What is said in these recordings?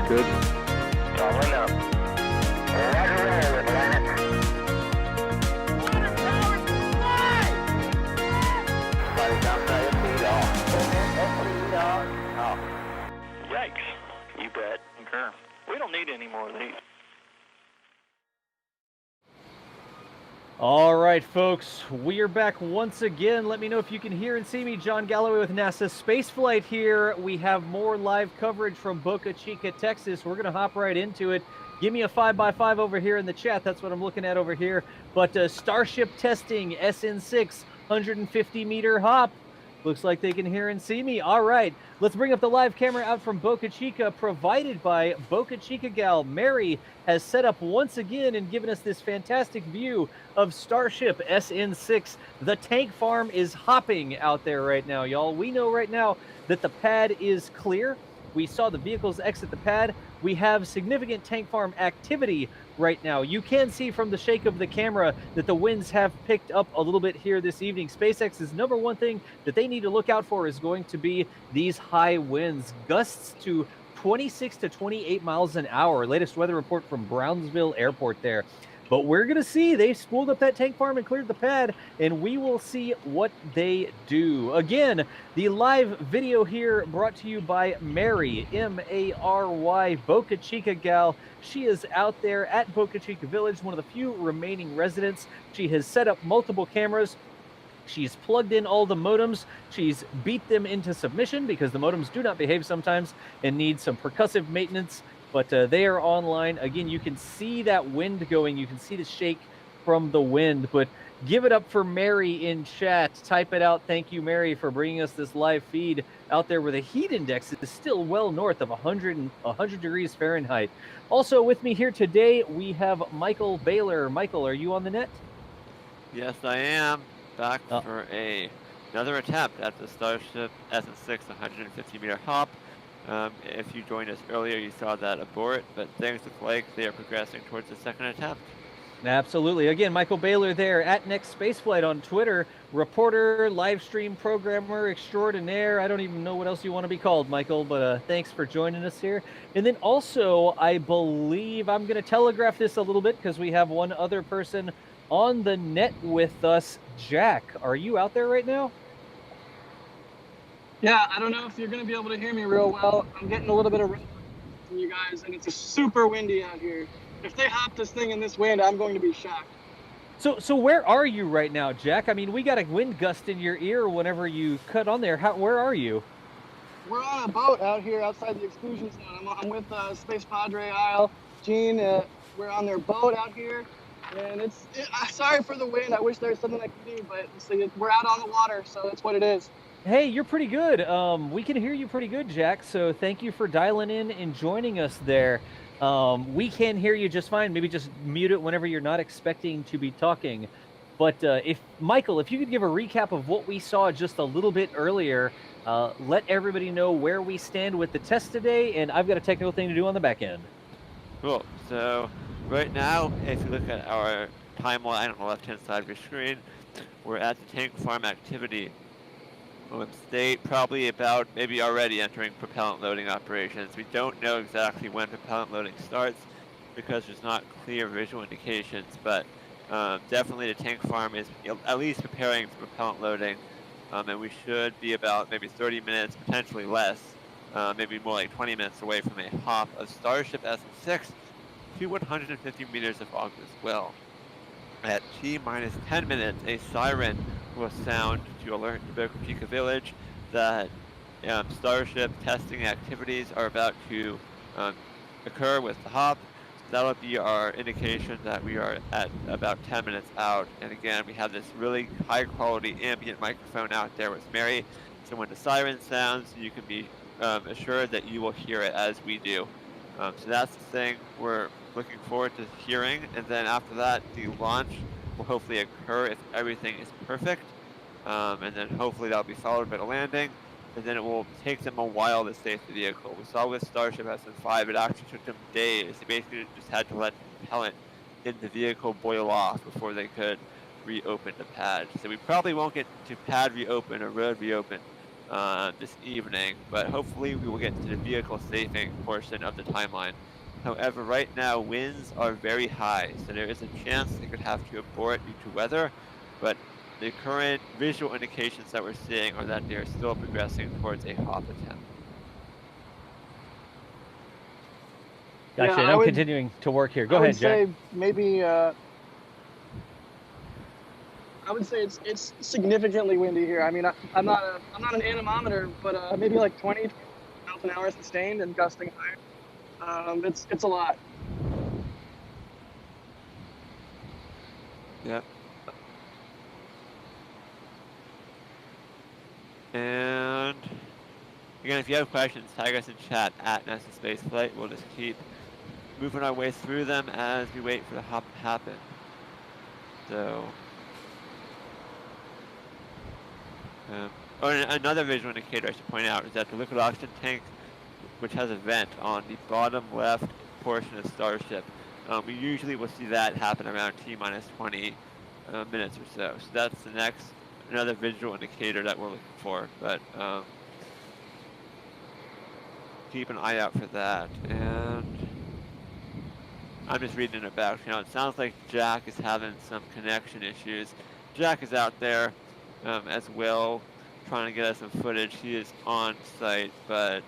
Good. Rolling up. Roger, roll, Atlantic. Water towers, fly! Flight outside speed off. Yikes. You bet. Concur. We don't need any more of these. All right, folks, we are back once again. Let me know if you can hear and see me. John Galloway with NASASpaceflight here. We have more live coverage from Boca Chica, Texas. We're going to hop right into it. Give me a 5x5 over here in the chat. That's what I'm looking at over here. But Starship testing, SN6, 150-meter hop. Looks like they can hear and see me. All right, let's bring up the live camera out from Boca Chica, provided by Boca Chica gal Mary has set up once again and given us this fantastic view of Starship SN6. The tank farm is hopping out there right now, y'all. We know right now that the pad is clear. We saw the vehicles exit the pad. We have significant tank farm activity right now. You can see from the shake of the camera that the winds have picked up a little bit here this evening. SpaceX's number one thing that they need to look out for is going to be these high winds, gusts to 26 to 28 miles an hour. Latest weather report from Brownsville Airport there. But we're going to see. They spooled up that tank farm and cleared the pad, and we will see what they do. Again, the live video here brought to you by Mary, M-A-R-Y, Boca Chica gal. She is out there at Boca Chica Village, one of the few remaining residents. She has set up multiple cameras. She's plugged in all the modems. She's beat them into submission because the modems do not behave sometimes and need some percussive maintenance. But they are online. Again, you can see that wind going. You can see the shake from the wind. But give it up for Mary in chat. Type it out. Thank you, Mary, for bringing us this live feed out there where the heat index is still well north of 100 degrees Fahrenheit. Also with me here today, we have Michael Baylor. Michael, are you on the net? Yes, I am. Back for another attempt at the Starship SN6 150-meter hop. If you joined us earlier, you saw that abort, but things look like they are progressing towards the second attempt. Absolutely. Again, Michael Baylor there at NASASpaceflight on Twitter. Reporter, live stream programmer extraordinaire. I don't even know what else you want to be called, Michael, but thanks for joining us here. And then also, I believe I'm going to telegraph this a little bit because we have one other person on the net with us. Jack, are you out there right now? Yeah, I don't know if you're going to be able to hear me real well. I'm getting a little bit of rain from you guys, and it's super windy out here. If they hop this thing in this wind, I'm going to be shocked. So where are you right now, Jack? I mean, we got a wind gust in your ear whenever you cut on there. Where are you? We're on a boat out here outside the exclusion zone. I'm with Space Padre Isle, Gene. We're on their boat out here, and sorry for the wind. I wish there was something I could do, but we're out on the water, so that's what it is. Hey, you're pretty good. We can hear you pretty good, Jack, so thank you for dialing in and joining us there. We can hear you just fine. Maybe just mute it whenever you're not expecting to be talking. But Michael, if you could give a recap of what we saw just a little bit earlier, let everybody know where we stand with the test today, and I've got a technical thing to do on the back end. Cool. So right now, if you look at our timeline on the left-hand side of your screen, we're at the tank farm activity state, probably about maybe already entering propellant loading operations. We don't know exactly when propellant loading starts because there's not clear visual indications, but definitely the tank farm is at least preparing for propellant loading, and we should be about maybe 30 minutes, potentially less, maybe more like 20 minutes away from a hop of Starship SN6 to 150 meters of August well. At T-minus 10 minutes, a siren will sound to alert the Boca Chica Village that Starship testing activities are about to occur with the hop. That'll be our indication that we are at about 10 minutes out. And again, we have this really high quality ambient microphone out there with Mary. So when the siren sounds, you can be assured that you will hear it as we do. So that's the thing we're looking forward to hearing. And then after that, the launch will hopefully occur if everything is perfect. And then hopefully that'll be followed by the landing. And then it will take them a while to save the vehicle. We saw with Starship SN5, it actually took them days. They basically just had to let the propellant in the vehicle boil off before they could reopen the pad. So we probably won't get to pad reopen or road reopen this evening, but hopefully we will get to the vehicle safing portion of the timeline. However, right now winds are very high, so there is a chance they could have to abort due to weather, but the current visual indications that we're seeing are that they are still progressing towards a hop attempt. Gotcha. Yeah, and I'm continuing to work here. Go ahead, Jack. I would say maybe. I would say it's significantly windy here. I mean, I'm not an anemometer, but maybe like 20 miles an hour sustained and gusting higher. It's a lot. Yep. And again, if you have questions, tag us in chat at NASASpaceflight. We'll just keep moving our way through them as we wait for the hop to happen. So, another visual indicator I should point out is that the liquid oxygen tank, which has a vent on the bottom left portion of Starship, we usually will see that happen around T-minus 20 minutes or so. So that's another visual indicator that we're looking for, but keep an eye out for that. And I'm just reading it back. You know, it sounds like Jack is having some connection issues. Jack is out there as well, trying to get us some footage. He is on site, but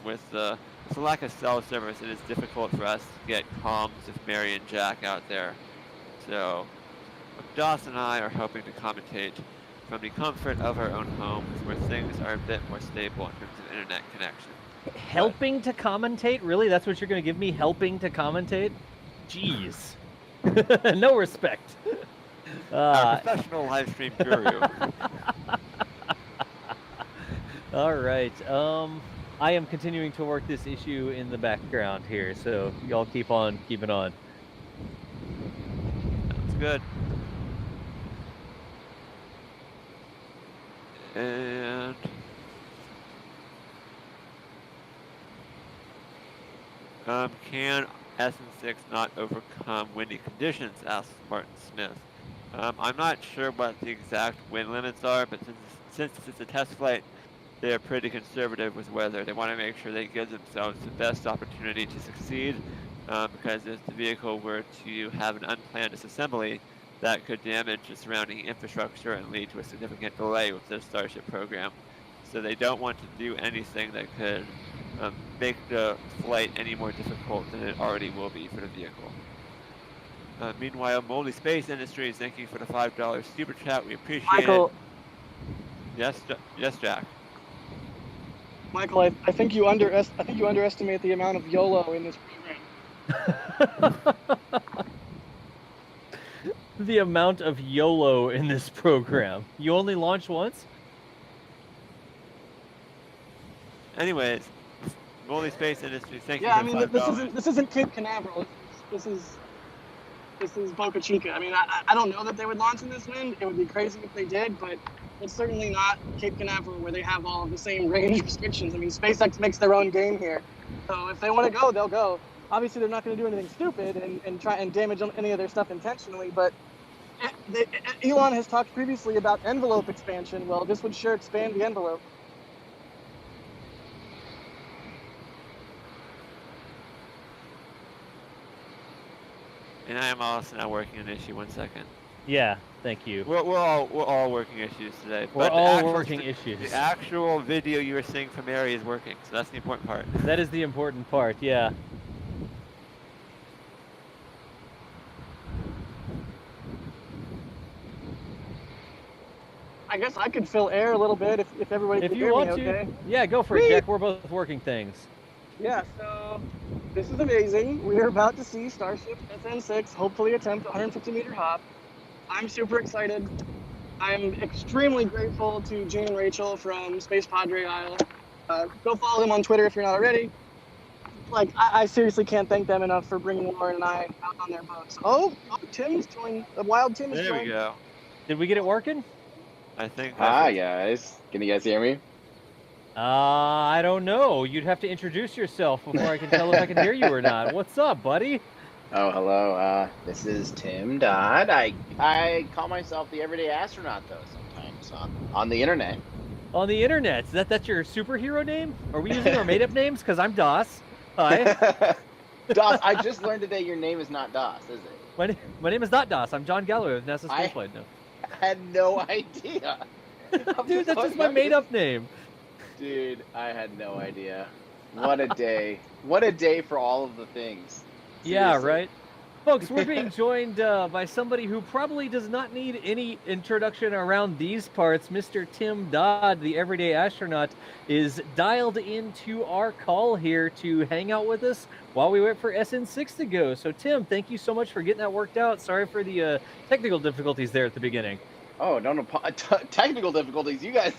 with the lack of cell service, it is difficult for us to get comms with Mary and Jack out there. So Doss and I are hoping to commentate from the comfort of our own homes, where things are a bit more stable in terms of internet connection. Helping to commentate? Really? That's what you're going to give me? Helping to commentate? Jeez. No respect. Our professional live stream guru. All right. I am continuing to work this issue in the background here, so y'all keep on keeping on. That's good. And can SN6 not overcome windy conditions? Asked Martin Smith. I'm not sure what the exact wind limits are, but since it's a test flight, they're pretty conservative with weather. They want to make sure they give themselves the best opportunity to succeed, because if the vehicle were to have an unplanned disassembly, that could damage the surrounding infrastructure and lead to a significant delay with the Starship program. So they don't want to do anything that could make the flight any more difficult than it already will be for the vehicle. Meanwhile, Moldy Space Industries, thank you for the $5 super chat. We appreciate Michael. it. Yes, Jack. Michael, I think you underestimate the amount of YOLO in this program. The amount of YOLO in this program. You only launch once? Anyways, Moldy Space Industries, thank you Yeah, I for mean, $5. this isn't Cape Canaveral. This is Boca Chica. I mean, I don't know that they would launch in this wind. It would be crazy if they did, but it's certainly not Cape Canaveral where they have all of the same range restrictions. I mean, SpaceX makes their own game here. So if they want to go, they'll go. Obviously, they're not going to do anything stupid and try and damage any of their stuff intentionally, but Elon has talked previously about envelope expansion. Well, this would sure expand the envelope. And I am also now working an issue. 1 second. Yeah, thank you. We're all working issues today. We're all working issues. The actual video you were seeing from Mary is working, so that's the important part. That is the important part, yeah. I guess I could fill air a little bit if everybody If can you hear want me, to. okay? Yeah, go for it, Jack. We're both working things. Yeah, so this is amazing. We are about to see Starship SN6 hopefully attempt a 150-meter hop. I'm super excited. I'm extremely grateful to Gene and Rachel from Space Padre Isle. Go follow them on Twitter if you're not already. Like, I seriously can't thank them enough for bringing Lauren and I out on their boats. Oh, Tim's joined. The wild Tim is There joined. we go. Did we get it working? I think. Hi guys, can you guys hear me? I don't know. You'd have to introduce yourself before I can tell if I can hear you or not. What's up, buddy? Oh, hello. This is Tim Dodd. I call myself the everyday astronaut though sometimes on the internet. on the internet. That's your superhero name? Are we using our made-up names? Because I'm DOS. Hi. DOS, I just learned today your name is not DOS, is it? My name is not DOS. I'm John Galloway with NASA I- Spaceflight now. I had no idea. Dude, that's just my made-up name. Dude, I had no idea. What a day. What a day for all of the things. Yeah, Seriously. right? Folks, we're being joined by somebody who probably does not need any introduction around these parts. Mr. Tim Dodd, the everyday astronaut, is dialed into our call here to hang out with us while we wait for SN6 to go. So, Tim, thank you so much for getting that worked out. Sorry for the technical difficulties there at the beginning. Oh, don't technical difficulties. You guys,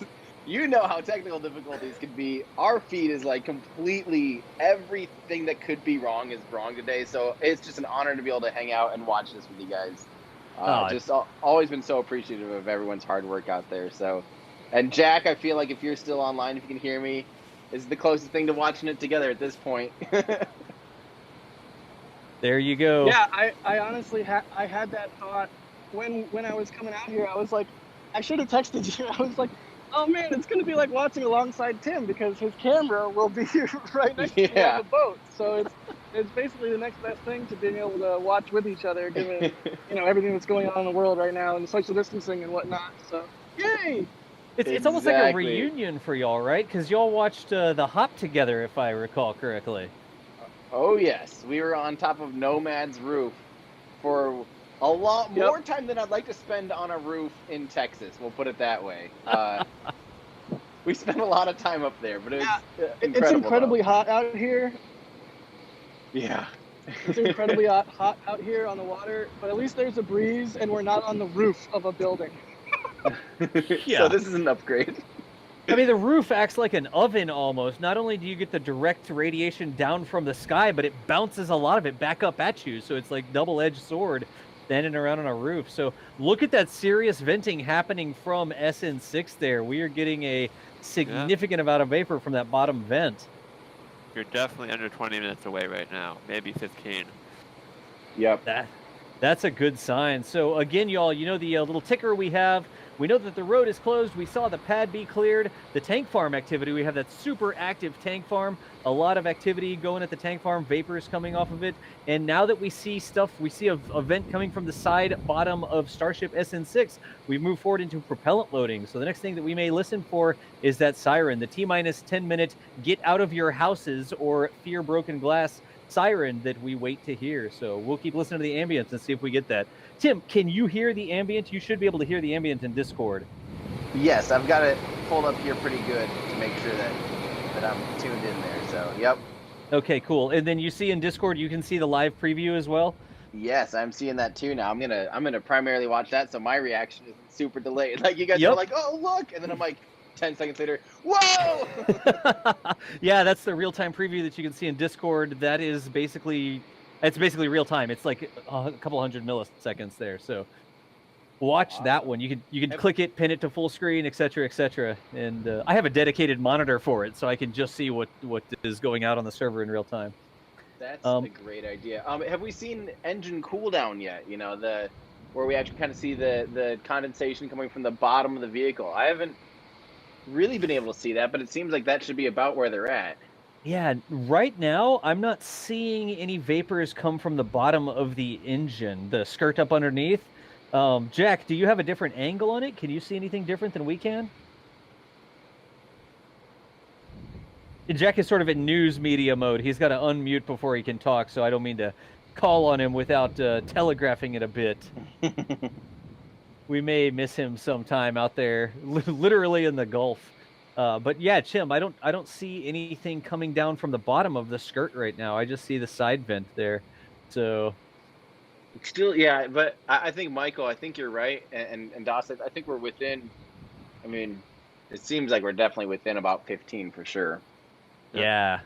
you know how technical difficulties can be. Our feed is like completely everything that could be wrong is wrong today. So it's just an honor to be able to hang out and watch this with you guys. Always been so appreciative of everyone's hard work out there. So, and Jack, I feel like if you're still online, if you can hear me, is the closest thing to watching it together at this point. There you go. Yeah, I honestly I had that thought when I was coming out here. I was like, I should have texted you. I was like, oh man, it's gonna be like watching alongside Tim because his camera will be right next to me on the boat. So it's basically the next best thing to being able to watch with each other, given everything that's going on in the world right now and social distancing and whatnot. So yay! It's almost like a reunion for y'all, right? Because y'all watched the Hop together, if I recall correctly. Oh yes, we were on top of Nomad's roof for a lot more time than I'd like to spend on a roof in Texas. We'll put it that way. We spent a lot of time up there, but it's incredibly hot out here. Yeah. It's incredibly hot out here on the water, but at least there's a breeze and we're not on the roof of a building. Yeah. So this is an upgrade. I mean, the roof acts like an oven almost. Not only do you get the direct radiation down from the sky, but it bounces a lot of it back up at you. So it's like double-edged sword standing around on a roof. So look at that serious venting happening from SN6 there. We are getting a significant amount of vapor from that bottom vent. You're definitely under 20 minutes away right now, maybe 15. Yep. That's a good sign. So again, y'all, you know the little ticker we have. We know that the road is closed. We saw the pad be cleared. The tank farm activity, we have that super active tank farm. A lot of activity going at the tank farm, vapors coming off of it. And now that we see stuff, we see a vent coming from the side bottom of Starship SN6. We move forward into propellant loading. So the next thing that we may listen for is that siren, the T-minus 10-minute get out of your houses or fear broken glass siren that we wait to hear. So we'll keep listening to the ambience and see if we get that. Tim, can you hear the ambient? You should be able to hear the ambient in Discord. Yes, I've got it pulled up here pretty good to make sure that I'm tuned in there. So, yep. Okay, cool. And then you see in Discord, you can see the live preview as well? Yes, I'm seeing that too now. I'm gonna primarily watch that, so my reaction isn't super delayed. Like you guys are like, oh look, and then I'm like 10 seconds later, whoa! Yeah, that's the real-time preview that you can see in Discord. That is basically, it's basically real-time. It's like a couple hundred milliseconds there. So watch that one. You can click it, pin it to full screen, etc., etc. And I have a dedicated monitor for it, so I can just see what is going out on the server in real time. That's a great idea. Have we seen engine cooldown yet? You know, where we actually kind of see the condensation coming from the bottom of the vehicle. I haven't really been able to see that, but it seems like that should be about where they're at. Yeah, right now I'm not seeing any vapors come from the bottom of the engine, the skirt up underneath. Jack, do you have a different angle on it? Can you see anything different than we can? Jack is sort of in news media mode. He's got to unmute before he can talk, so I don't mean to call on him without telegraphing it a bit. We may miss him sometime out there, literally in the Gulf. But yeah, Chim, I don't see anything coming down from the bottom of the skirt right now. I just see the side vent there. So still, yeah, but I think Michael, I think you're right, and Dawson, I think we're within. I mean, it seems like we're definitely within about 15 for sure. Yeah.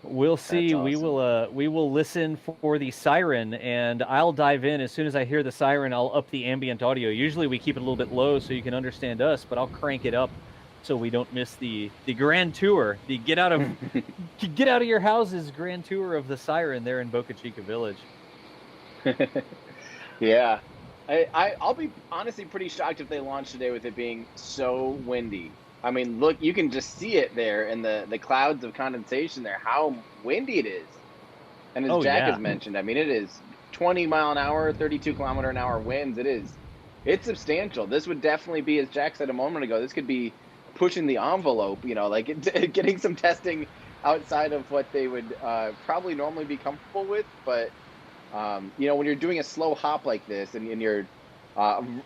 We'll see. Awesome. We will listen for the siren, and I'll dive in as soon as I hear the siren. I'll up the ambient audio. Usually we keep it a little bit low so you can understand us, but I'll crank it up so we don't miss the grand tour, the get out of your houses grand tour of the siren there in Boca Chica Village. Yeah. I'll be honestly pretty shocked if they launch today with it being so windy. I mean, look, you can just see it there in the clouds of condensation there, how windy it is. And as Oh Jack yeah. has mentioned, I mean, it is 20 mile an hour, 32 km/h winds. It's substantial. This would definitely be, as Jack said a moment ago, this could be pushing the envelope, like getting some testing outside of what they would probably normally be comfortable with. But, when you're doing a slow hop like this and you're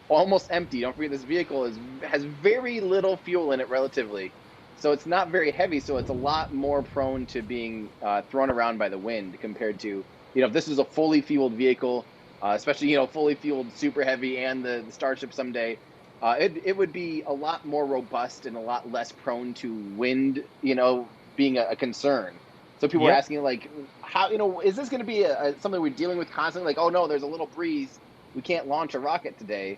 almost empty, don't forget this vehicle has very little fuel in it relatively. So it's not very heavy, so it's a lot more prone to being thrown around by the wind compared to, if this is a fully fueled vehicle, especially, fully fueled, super heavy, and the Starship someday, it would be a lot more robust and a lot less prone to wind, being a concern. So people are asking, like, how, is this going to be something we're dealing with constantly? Like, oh no, there's a little breeze, we can't launch a rocket today.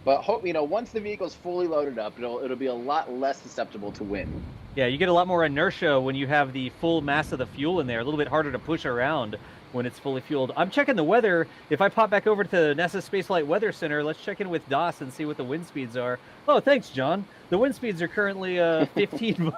But hope, once the vehicle's fully loaded up, it'll be a lot less susceptible to wind. Yeah, you get a lot more inertia when you have the full mass of the fuel in there. A little bit harder to push around when it's fully fueled. I'm checking the weather. If I pop back over to the NASA Spaceflight Weather Center, let's check in with DOS and see what the wind speeds are. Oh, thanks, John. The wind speeds are currently 15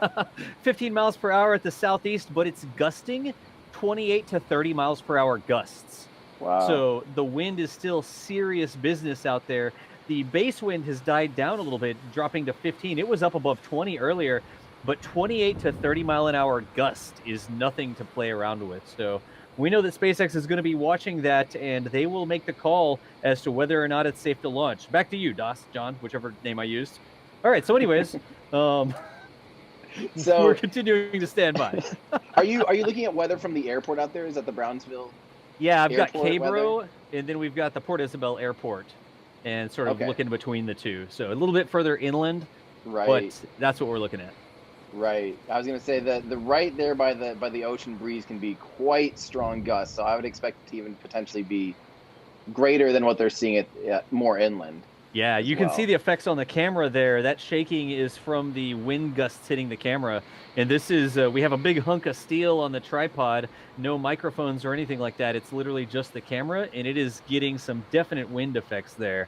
miles per hour at the southeast, but it's gusting 28 to 30 miles per hour gusts. Wow. So the wind is still serious business out there. The base wind has died down a little bit, dropping to 15. It was up above 20 earlier, but 28 to 30 mile an hour gust is nothing to play around with. So we know that SpaceX is going to be watching that, and they will make the call as to whether or not it's safe to launch. Back to you, DOS, John, whichever name I used. All right, so anyways, so we're continuing to stand by. Are you looking at weather from the airport out there? Is that the Brownsville? Yeah, I've got airport Cabro, weather? and then we've got the Port Isabel Airport, and sort of Okay. looking between the two. So a little bit further inland, Right. but that's what we're looking at. Right. I was going to say that the right there by the ocean breeze can be quite strong gusts, so I would expect it to even potentially be greater than what they're seeing at more inland. Yeah, you can well. see the effects on the camera there. That shaking is from the wind gusts hitting the camera. And this is, we have a big hunk of steel on the tripod, no microphones or anything like that. It's literally just the camera, and it is getting some definite wind effects there.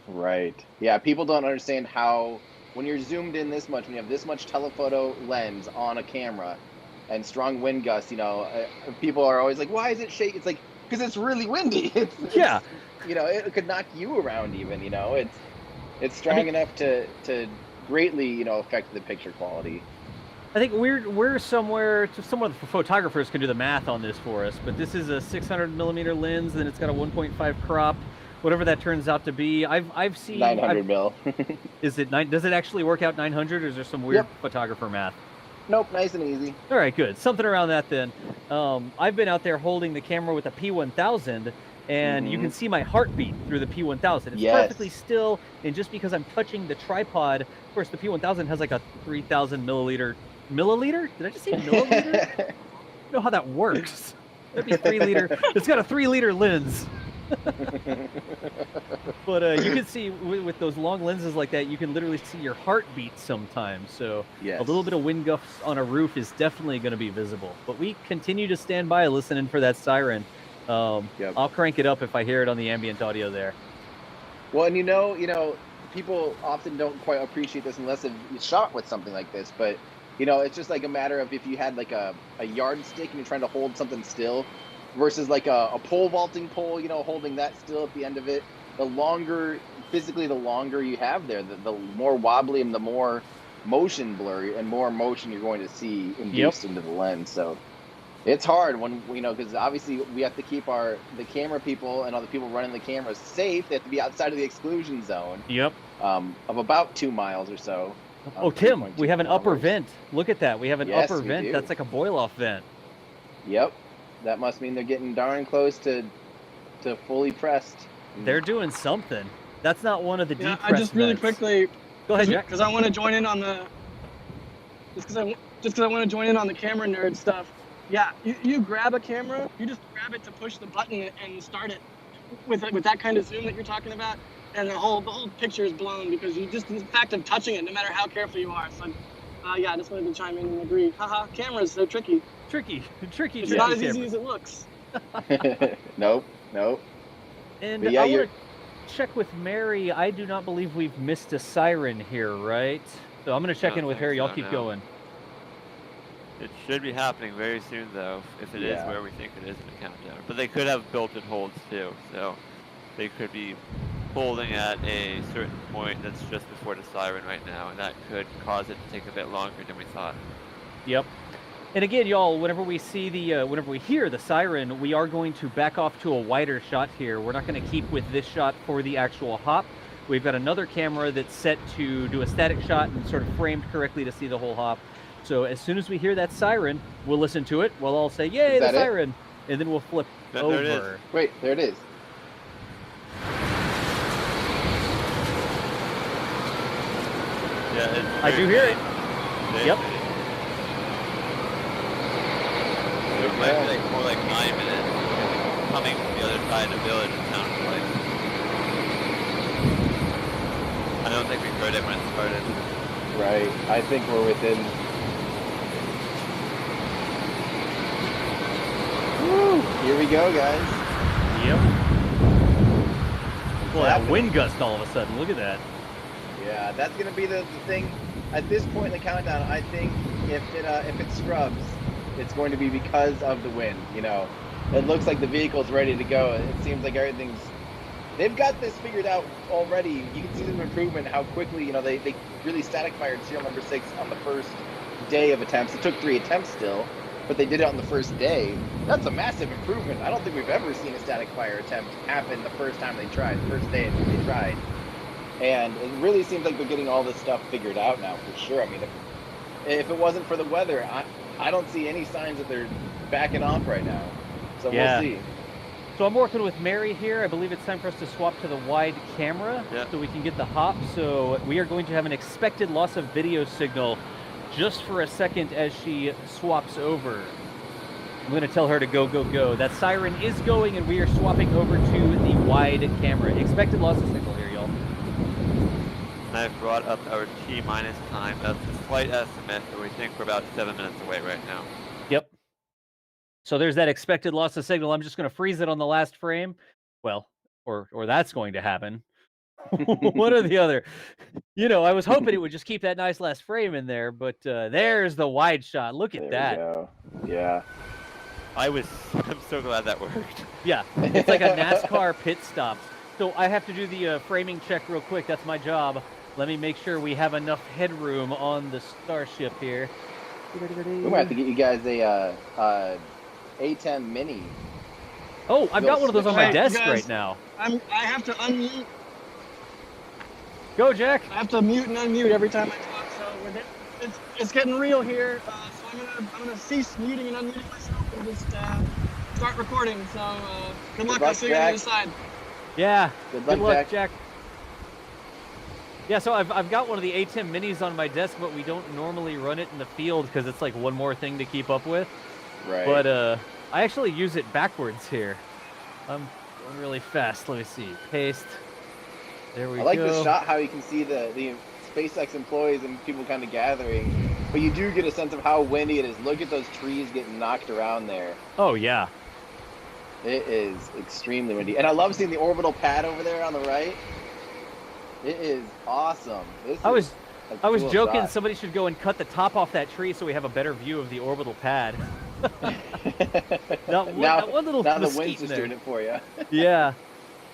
Right. Yeah, people don't understand how, when you're zoomed in this much, when you have this much telephoto lens on a camera and strong wind gusts, people are always like, why is it shaking? It's like, because it's really windy. Yeah. It could knock you around even, it's strong enough to greatly, affect the picture quality. I think we're somewhere, some of the photographers can do the math on this for us, but this is a 600 millimeter lens, and it's got a 1.5 crop, whatever that turns out to be. I've seen 900 mil. Is it does it actually work out 900, or is there some weird photographer math? Nope, nice and easy. All right, good. Something around that then. I've been out there holding the camera with a P1000, and you can see my heartbeat through the P1000. It's perfectly still, and just because I'm touching the tripod, of course, the P1000 has like a 3,000 milliliter? Did I just say milliliter? I don't know how that works. That'd be 3 liter. It's got a 3 liter lens. But you can see with those long lenses like that, you can literally see your heartbeat sometimes. So a little bit of wind gusts on a roof is definitely going to be visible. But we continue to stand by listening for that siren. I'll crank it up if I hear it on the ambient audio there. Well, and people often don't quite appreciate this unless they've shot with something like this. But it's just like a matter of if you had like a yardstick and you're trying to hold something still, versus like a pole vaulting pole, holding that still at the end of it. The longer you have there, the more wobbly and the more motion blur and more motion you're going to see induced into the lens. So it's hard when, because obviously we have to keep the camera people and all the people running the cameras safe. They have to be outside of the exclusion zone. Of about 2 miles or so. Oh, Tim, we have an upper vent. Look at that. We have an upper vent. Do. That's like a boil-off vent. Yep. That must mean they're getting darn close to fully pressed. They're doing something. That's not one of the deep I just really vents. quickly, go ahead, Jack. Because I want to join in on the because I want to join in on the camera nerd stuff. Yeah, you grab a camera, you just grab it to push the button and start it with that kind of zoom that you're talking about, and the whole picture is blown because you just, the fact of touching it, no matter how careful you are. So yeah, I just wanted to chime in and agree. Haha, cameras, they're tricky. Tricky. It's not as easy as it looks. Nope. And But yeah, check with Mary. I do not believe we've missed a siren here, right? So I'm going to check Don't in with think her. Y'all so, keep no. going. It should be happening very soon, though, if it is Yeah. where we think it is in the countdown. But they could have built-in holds, too, so they could be holding at a certain point that's just before the siren right now, and that could cause it to take a bit longer than we thought. Yep. And again, y'all, whenever we see whenever we hear the siren, we are going to back off to a wider shot here. We're not going to keep with this shot for the actual hop. We've got another camera that's set to do a static shot and sort of framed correctly to see the whole hop. So as soon as we hear that siren, we'll listen to it. We'll all say, "Yay, the siren!" And then we'll flip over. There it is. Wait, there it is. Yeah, I do hear it. Yep. It might be like more like 9 minutes coming from the other side of the village, it sounds like. I don't think we heard it when it started. Right. I think we're within. Woo! Here we go, guys. Yep. Well, that wind gust all of a sudden. Look at that. Yeah, that's gonna be the thing. At this point in the countdown, I think if it scrubs, it's going to be because of the wind. You know, it looks like the vehicle's ready to go. It seems like everything's. They've got this figured out already. You can see the improvement, how quickly, you know, they really static fired serial number 6 on the first day of attempts. It took 3 attempts still, but they did it on the first day. That's a massive improvement. I don't think we've ever seen a static fire attempt happen the first time they tried, the first day they tried. And it really seems like they're getting all this stuff figured out now for sure. I mean, if it wasn't for the weather, I don't see any signs that they're backing off right now. So Yeah. we'll see. So I'm working with Mary here. I believe it's time for us to swap to the wide camera so we can get the hop. So we are going to have an expected loss of video signal just for a second as she swaps over. I'm going to tell her to go, go, go. That siren is going, and we are swapping over to the wide camera. Expected loss of signal here, y'all. I've brought up our T-minus time. That's a slight estimate, but we think we're about 7 minutes away right now. Yep. So there's that expected loss of signal. I'm just going to freeze it on the last frame. Well, or that's going to happen. One or the other. You know, I was hoping it would just keep that nice last frame in there, but there's the wide shot. Look at that. There we go. Yeah. I'm so glad that worked. Yeah, it's like a NASCAR pit stop. So I have to do the framing check real quick. That's my job. Let me make sure we have enough headroom on the Starship here. We might have to get you guys a A10 Mini. Oh, I've got one of those on my Hey, desk guys. right now. I have to unmute. Go, Jack. I have to mute and unmute every time I talk. So it's getting real here. So I'm gonna cease muting and unmuting myself and just start recording. So good luck. I'll see you on the other side. Yeah. Good luck, Jack. Yeah, so I've got one of the A10 Minis on my desk, but we don't normally run it in the field because it's like one more thing to keep up with. Right. But I actually use it backwards here. I'm going really fast. Let me see. Paste. There we go. I like the shot, how you can see the SpaceX employees and people kind of gathering, but you do get a sense of how windy it is. Look at those trees getting knocked around there. Oh, yeah. It is extremely windy. And I love seeing the orbital pad over there on the right. It is awesome. I was cool joking. shot. Somebody should go and cut the top off that tree so we have a better view of the orbital pad. That one little now the mesquite wind's just there. doing it for you. Yeah.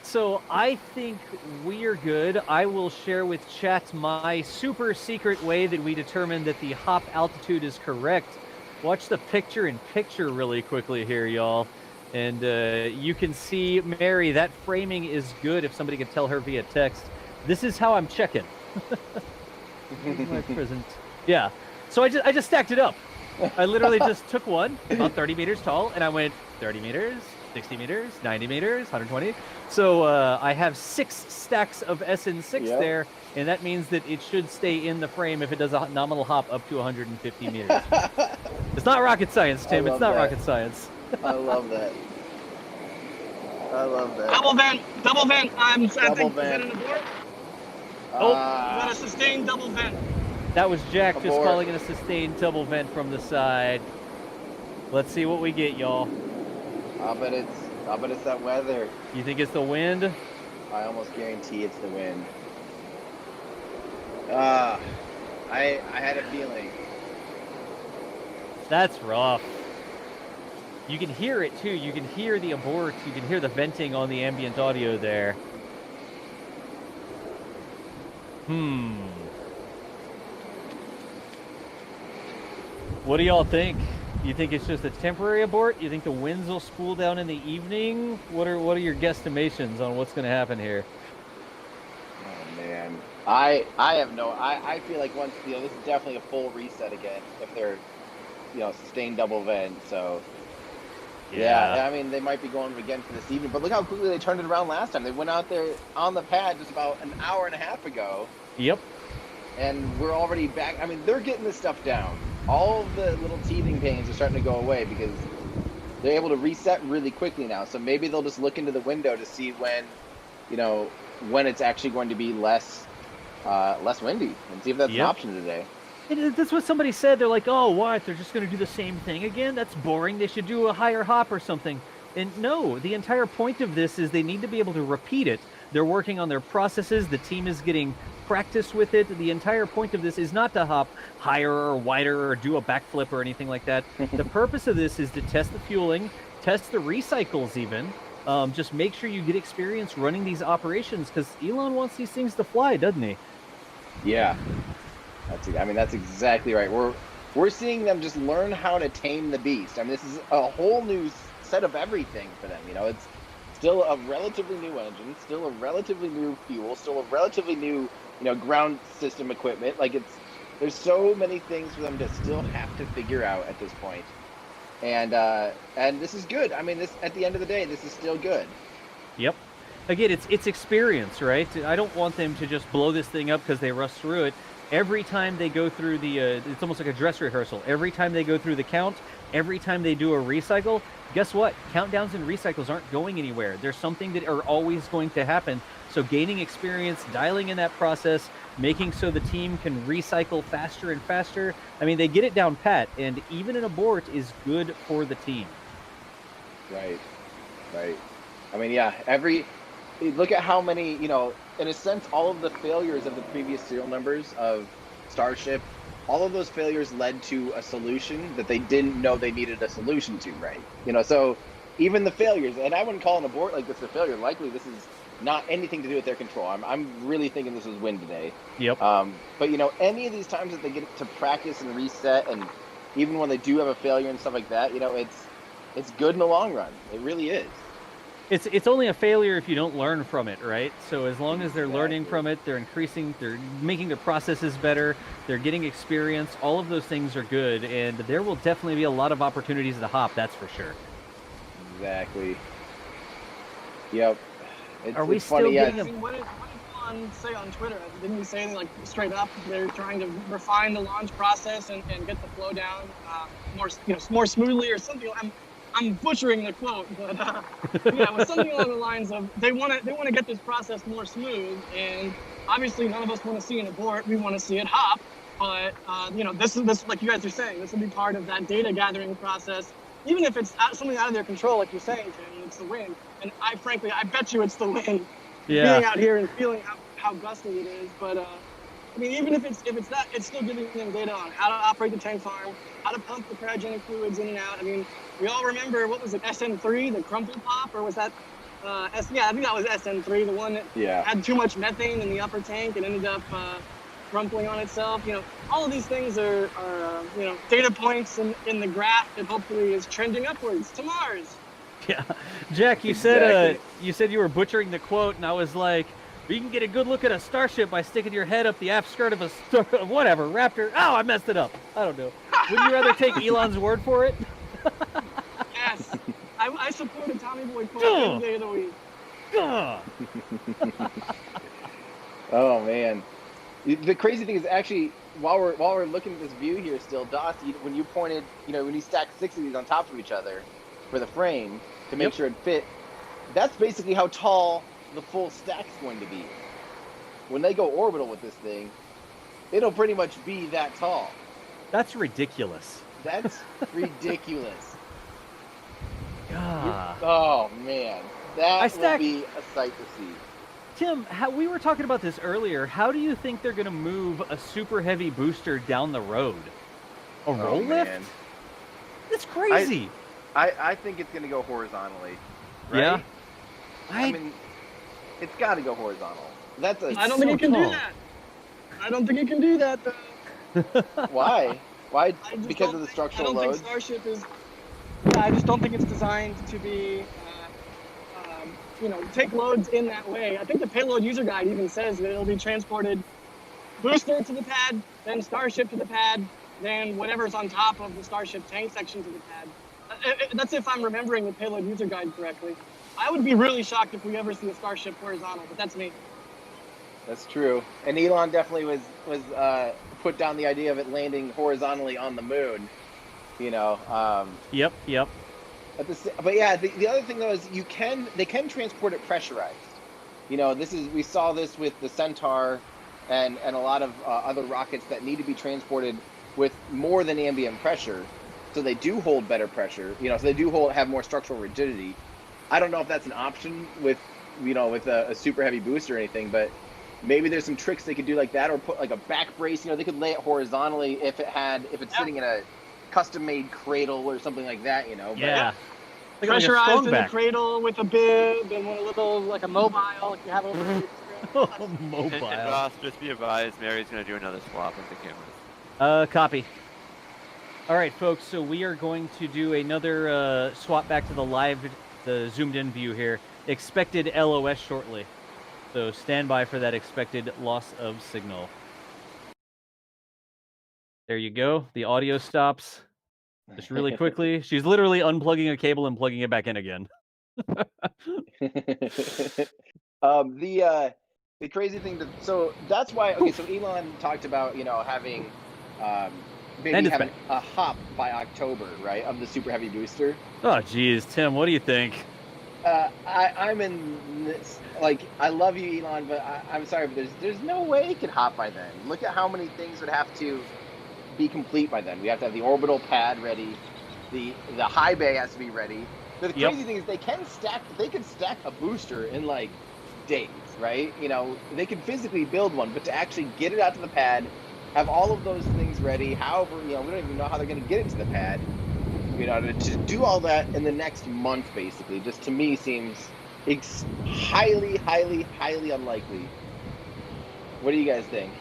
So I think we're good. I will share with chat my super secret way that we determined that the hop altitude is correct. Watch the picture-in-picture really quickly here, y'all. And you can see, Mary, that framing is good if somebody could tell her via text. This is how I'm checking. Here's my present. Yeah. So I just stacked it up. I literally just took one, about 30 meters tall, and I went 30 meters, 60 meters, 90 meters, 120. So I have 6 stacks of SN6 there, and that means that it should stay in the frame if it does a nominal hop up to 150 meters. It's not rocket science, Tim. It's not rocket science. I love that. I love that. Double vent. I think, is that vent. an abort? Oh, You got a sustained double vent. That was Jack just Abort. calling it a sustained double vent from the side. Let's see what we get, y'all. I bet it's that weather. You think it's the wind? I almost guarantee it's the wind. I had a feeling. That's rough. You can hear it too. You can hear the abort. You can hear the venting on the ambient audio there. What do y'all think? You think it's just a temporary abort? You think the winds will spool down in the evening? What are your guesstimations on what's going to happen here? Oh man, I have no. I feel like once this is definitely a full reset again if they're sustained double vent. So yeah, I mean they might be going again for this evening. But look how quickly they turned it around last time. They went out there on the pad just about an hour and a half ago. Yep. And we're already back. I mean, they're getting this stuff down. All of the little teething pains are starting to go away because they're able to reset really quickly now. So maybe they'll just look into the window to see when, when it's actually going to be less windy and see if that's an option today. That's what somebody said. They're like, oh, what? They're just going to do the same thing again? That's boring. They should do a higher hop or something. And no, the entire point of this is they need to be able to repeat it. They're working on their processes. The team is getting practice with it. The entire point of this is not to hop higher or wider or do a backflip or anything like that. The purpose of this is to test the fueling, test the recycles even. Just make sure you get experience running these operations because Elon wants these things to fly, doesn't he? Yeah. That's exactly right. We're seeing them just learn how to tame the beast. I mean, this is a whole new set of everything for them. It's still a relatively new engine, still a relatively new fuel, still a relatively new ground system equipment. There's so many things for them to still have to figure out at this point. And this is good. I mean, this at the end of the day, this is still good. Yep. Again, it's experience, right? I don't want them to just blow this thing up because they rush through it. Every time they go through it's almost like a dress rehearsal. Every time they go through the count, every time they do a recycle, guess what? Countdowns and recycles aren't going anywhere. There's something that are always going to happen. So gaining experience, dialing in that process, making so the team can recycle faster and faster. I mean, they get it down pat, and even an abort is good for the team. Right. I mean, yeah, look at how many, in a sense, all of the failures of the previous serial numbers of Starship, all of those failures led to a solution that they didn't know they needed a solution to, right? So even the failures, and I wouldn't call an abort like this a failure. Likely this is not anything to do with their control. I'm really thinking this was wind today. Yep. But any of these times that they get to practice and reset, and even when they do have a failure and stuff like that, it's good in the long run. It really is. It's only a failure if you don't learn from it, right? So as long as they're learning from it, they're making their processes better, they're getting experience, all of those things are good, and there will definitely be a lot of opportunities to hop, that's for sure. Exactly. Yep. Are we still getting a... What did Elon say on Twitter? Didn't he say anything like straight up they're trying to refine the launch process and get the flow down more smoothly or something? I'm butchering the quote, but yeah, it was something along the lines of they want to get this process more smooth, and obviously none of us want to see an abort. We want to see it hop, but this like you guys are saying, this will be part of that data gathering process. Even if it's something out of their control, like you're saying, Tim, it's the wind. And I bet you it's the wind. Yeah. Being out here and feeling how gusty it is, but I mean, even if it's that, it's still giving them data on how to operate the tank farm, how to pump the cryogenic fluids in and out. I mean, we all remember, what was it, SN3, the crumple pop, or was that, I think that was SN3, the one that had too much methane in the upper tank and ended up crumpling on itself. All of these things are data points in the graph that hopefully is trending upwards to Mars. Yeah. Jack, you said you were butchering the quote, and I was like, you can get a good look at a Starship by sticking your head up the aft skirt of a whatever, Raptor. Oh, I messed it up. I don't know. Wouldn't you rather take Elon's word for it? Yes. I support a Tommy Boy quote every day of the week. Oh, man. The crazy thing is actually, while we're looking at this view here still, Doss, when you pointed, when you stacked 6 of these on top of each other for the frame to make sure it fit, that's basically how tall the full stack's going to be. When they go orbital with this thing, it'll pretty much be that tall. That's ridiculous. That's ridiculous. God. Oh man, that will be a sight to see. Tim, we were talking about this earlier. How do you think they're going to move a super heavy booster down the road? A roll lift? Man. It's crazy. I think it's going to go horizontally. Right? Yeah. I mean, it's got to go horizontal. I don't think it can do that. I don't think it can do that, though. Why? Why? I just Because don't of the think- structural I don't loads? think Starship is. Yeah, I just don't think it's designed to be, take loads in that way. I think the payload user guide even says that it'll be transported booster to the pad, then Starship to the pad, then whatever's on top of the Starship tank section to the pad. That's if I'm remembering the payload user guide correctly. I would be really shocked if we ever see a Starship horizontal, but that's me. That's true. And Elon definitely was put down the idea of it landing horizontally on the moon. Yep. But yeah, the other thing though is they can transport it pressurized. We saw this with the Centaur and a lot of other rockets that need to be transported with more than ambient pressure, so they do hold better pressure. So they do have more structural rigidity. I don't know if that's an option with a super heavy booster or anything, but maybe there's some tricks they could do like that, or put like a back brace. They could lay it horizontally if it's sitting in a custom-made cradle or something like that. But, Yeah. Like Pressurized in the cradle with a bib and one a little like a mobile. Like you have over here. And Mobile. Ross, just be advised, Mary's going to do another swap of the cameras. Copy. All right, folks. So we are going to do another swap back to the zoomed-in view here. Expected LOS shortly. So stand by for that expected loss of signal. There you go. The audio stops. Just really quickly. She's literally unplugging a cable and plugging it back in again. The crazy thing so that's why. Okay, so Elon talked about having maybe having a hop by October, right, of the super heavy booster. Oh, geez, Tim, what do you think? I'm in this, I love you, Elon, but I'm sorry, but there's no way it could hop by then. Look at how many things would have to be complete by then. We have to have the orbital pad ready, the high bay has to be ready. The crazy thing is they can stack a booster in days, right? They can physically build one, but to actually get it out to the pad, have all of those things ready, however, we don't even know how they're going to get it to the pad. To do all that in the next month, basically, just to me seems highly, highly, highly unlikely. What do you guys think?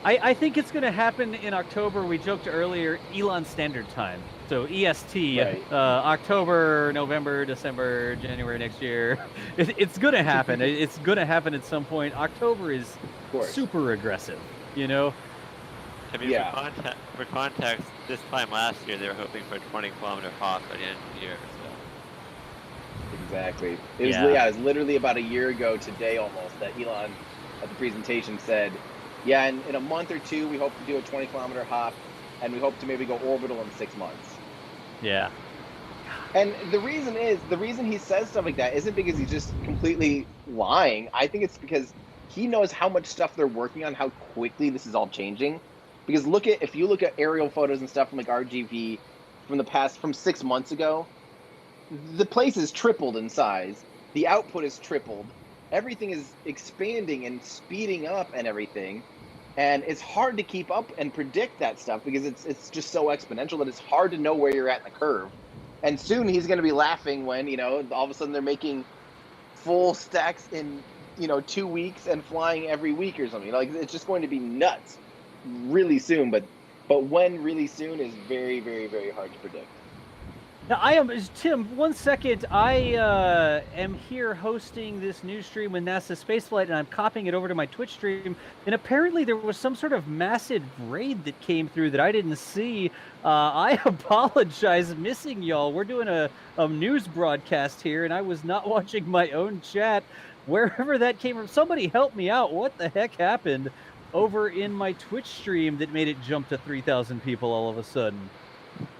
I think it's going to happen in October. We joked earlier, Elon Standard Time. So EST, right. October, November, December, January next year. It's going to happen. It's going to happen at some point. October is super aggressive, I mean, for context, this time last year, they were hoping for a 20-kilometer hop by the end of the year. So. Exactly. It was literally about a year ago today almost that Elon at the presentation said, yeah, in a month or two, we hope to do a 20-kilometer hop, and we hope to maybe go orbital in 6 months. Yeah. And the reason he says stuff like that isn't because he's just completely lying. I think it's because he knows how much stuff they're working on, how quickly this is all changing. Because if you look at aerial photos and stuff from RGV from 6 months ago, the place is tripled in size. The output is tripled. Everything is expanding and speeding up and everything. And it's hard to keep up and predict that stuff because it's just so exponential that it's hard to know where you're at in the curve. And soon he's going to be laughing when, all of a sudden they're making full stacks in, 2 weeks and flying every week or something. It's just going to be nuts really soon. But when really soon is very, very, very hard to predict. Now, Tim, 1 second. I am here hosting this news stream with NASASpaceflight, and I'm copying it over to my Twitch stream. And apparently there was some sort of massive raid that came through that I didn't see. I apologize missing y'all. We're doing a news broadcast here, and I was not watching my own chat. Wherever that came from, somebody help me out. What the heck happened over in my Twitch stream that made it jump to 3,000 people all of a sudden?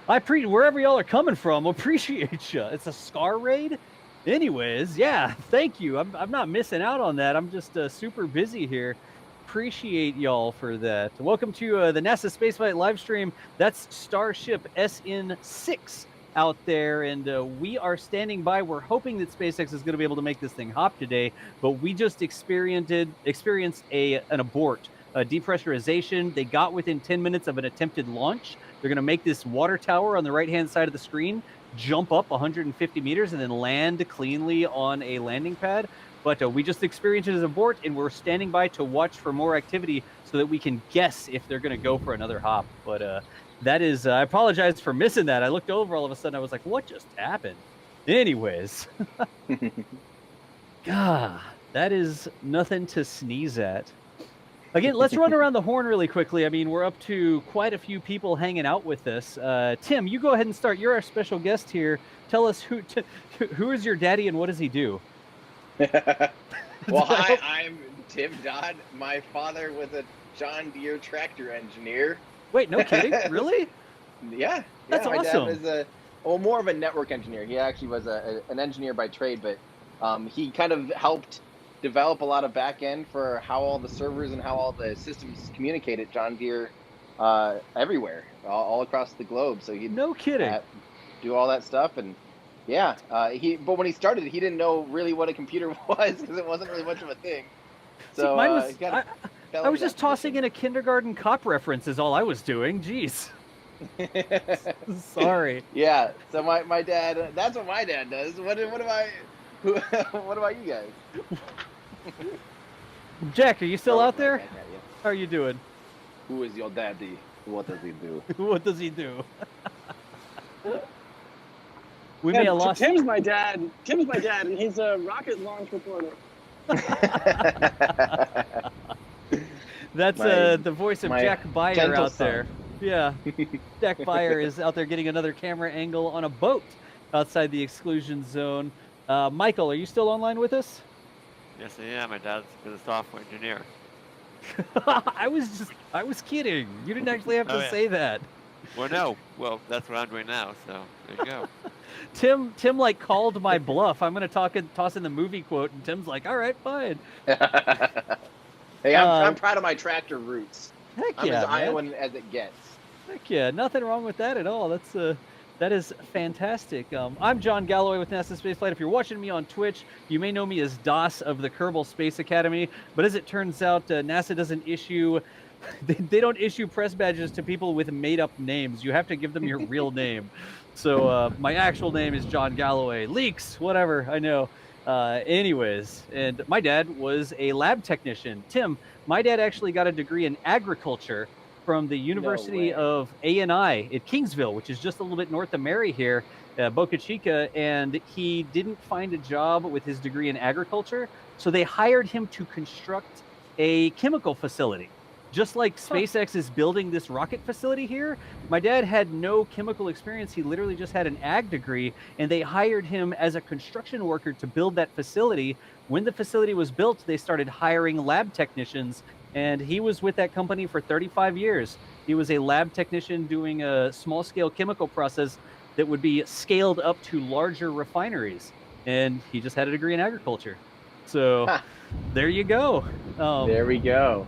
Wherever y'all are coming from, appreciate you. It's a Scar raid? Anyways, yeah, thank you. I'm not missing out on that. I'm just super busy here. Appreciate y'all for that. Welcome to the NASA Spaceflight live stream. That's Starship SN6 out there, and we are standing by. We're hoping that SpaceX is going to be able to make this thing hop today, but we just experienced an abort, a depressurization. They got within 10 minutes of an attempted launch. They're going to make this water tower on the right-hand side of the screen jump up 150 meters and then land cleanly on a landing pad. But we just experienced it as a abort, and we're standing by to watch for more activity so that we can guess if they're going to go for another hop. But that is, I apologize for missing that. I looked over all of a sudden. I was like, what just happened? Anyways. God, that is nothing to sneeze at. Again, let's run around the horn really quickly. I mean, we're up to quite a few people hanging out with us. Tim, you go ahead and start. You're our special guest here. Tell us who is your daddy and what does he do? Well, hi, I'm Tim Dodd. My father was a John Deere tractor engineer. Wait, no kidding? Really? Yeah. That's my awesome. dad was more of a network engineer. He actually was an engineer by trade, but he kind of helped develop a lot of back end for how all the servers and how all the systems communicate at John Deere everywhere, all across the globe. So he no kidding do all that stuff, and yeah, but when he started, he didn't know really what a computer was because it wasn't really much of a thing. So see, mine was, I was just tossing in a kindergarten cop reference is all I was doing. Jeez. Sorry. Yeah. So my dad, that's what my dad does. What about you guys? Jack, are you still out there? How are you doing? Who is your daddy? What does he do? What does he do? We may have lost. Tim's my dad, and he's a rocket launch reporter. That's the voice of Jack Beyer out there. Yeah, Jack Beyer is out there getting another camera angle on a boat outside the exclusion zone. Michael, are you still online with us? Yes, I am. My dad's a software engineer. I was kidding. You didn't actually have to say that. Well, no. Well, that's what I'm doing now. So there you go. Tim like called my bluff. I'm gonna toss in the movie quote, and Tim's like, "All right, fine." Hey, I'm proud of my tractor roots. Heck I'm yeah, as man. Iowan as it gets. Heck yeah, nothing wrong with that at all. That is fantastic. I'm John Galloway with NASASpaceflight. If you're watching me on Twitch, you may know me as DOS of the Kerbal Space Academy. But as it turns out, NASA doesn't issue. They don't issue press badges to people with made-up names. You have to give them your real name. So my actual name is John Galloway. Leaks, whatever, I know. Anyways, and my dad was a lab technician. Tim, my dad actually got a degree in agriculture from the University of A&I at Kingsville, which is just a little bit north of Mary here, Boca Chica, and he didn't find a job with his degree in agriculture, so they hired him to construct a chemical facility. Just like SpaceX is building this rocket facility here, my dad had no chemical experience. He literally just had an ag degree, and they hired him as a construction worker to build that facility. When the facility was built, they started hiring lab technicians, and he was with that company for 35 years. He was a lab technician doing a small-scale chemical process that would be scaled up to larger refineries, and he just had a degree in agriculture. So there you go. There we go.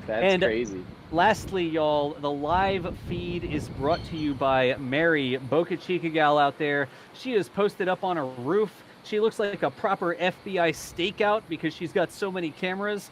That's crazy. Lastly, y'all, the live feed is brought to you by Mary, Boca Chica gal out there. She is posted up on a roof. She looks like a proper FBI stakeout because she's got so many cameras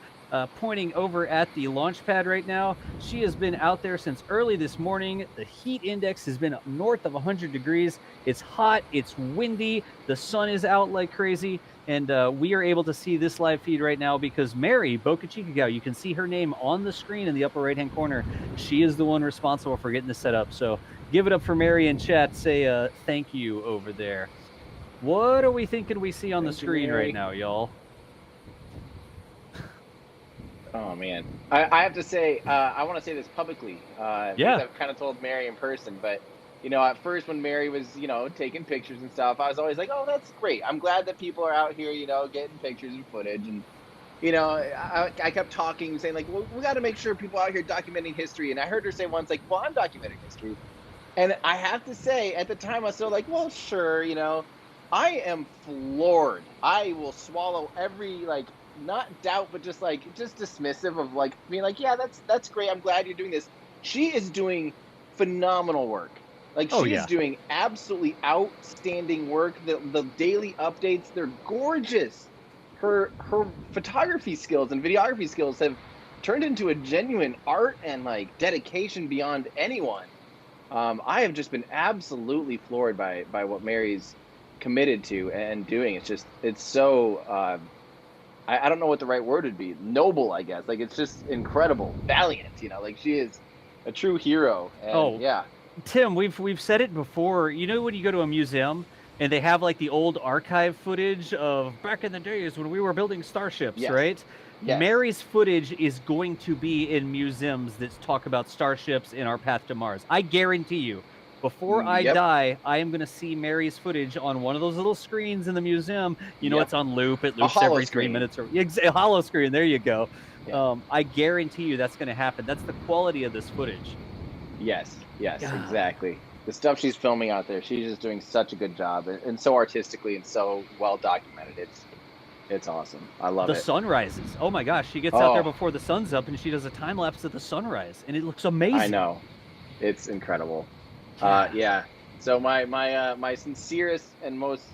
pointing over at the launch pad right now. She has been out there since early this morning. The heat index has been north of 100 degrees. It's hot, it's windy, the sun is out like crazy, and we are able to see this live feed right now because Mary, Boca Chica gal, you can see her name on the screen in the upper right-hand corner. She is the one responsible for getting this set up. So give it up for Mary in chat. Say thank you over there. What are we thinking we see on the screen right now, y'all? Oh man, I have to say, I want to say this publicly. Yeah. I've kind of told Mary in person, but you know, at first when Mary was, you know, taking pictures and stuff, I was always like, oh, that's great. I'm glad that people are out here, you know, getting pictures and footage. And, you know, I kept talking, saying like, well, we got to make sure people out here documenting history. And I heard her say once, like, well, I'm documenting history. And I have to say, at the time, I was still like, well, sure, you know, I am floored. I will swallow every, like, not doubt, but just dismissive of like being like, yeah, that's great. I'm glad you're doing this. She is doing phenomenal work. Like, Oh, she yeah. is doing absolutely outstanding work. The daily updates, they're gorgeous. Her photography skills and videography skills have turned into a genuine art and like dedication beyond anyone. I have just been absolutely floored by what Mary's committed to and doing. It's so I don't know what the right word would be. Noble, I guess. Like, it's just incredible, valiant. Like, she is a true hero. And Oh. yeah, Tim, we've said it before. You know when you go to a museum and they have like the old archive footage of back in the days when we were building starships, yes, right? yes. Mary's footage is going to be in museums that talk about starships in our path to Mars. I guarantee you, before I Yep. die, I am going to see Mary's footage on one of those little screens in the museum. Yep. It's on loop. It A loops hollow every 3 screen. minutes. Or a hollow screen. There you go. Yeah. I guarantee you that's going to happen. That's the quality of this footage. Yes, God. exactly. The stuff she's filming out there, she's just doing such a good job, and so artistically and so well documented. It's awesome. I love The it. sunrises. Oh my gosh, she gets out there Oh. before the sun's up and she does a time lapse of the sunrise, and it looks amazing. I know, it's incredible. Yeah. So my sincerest and most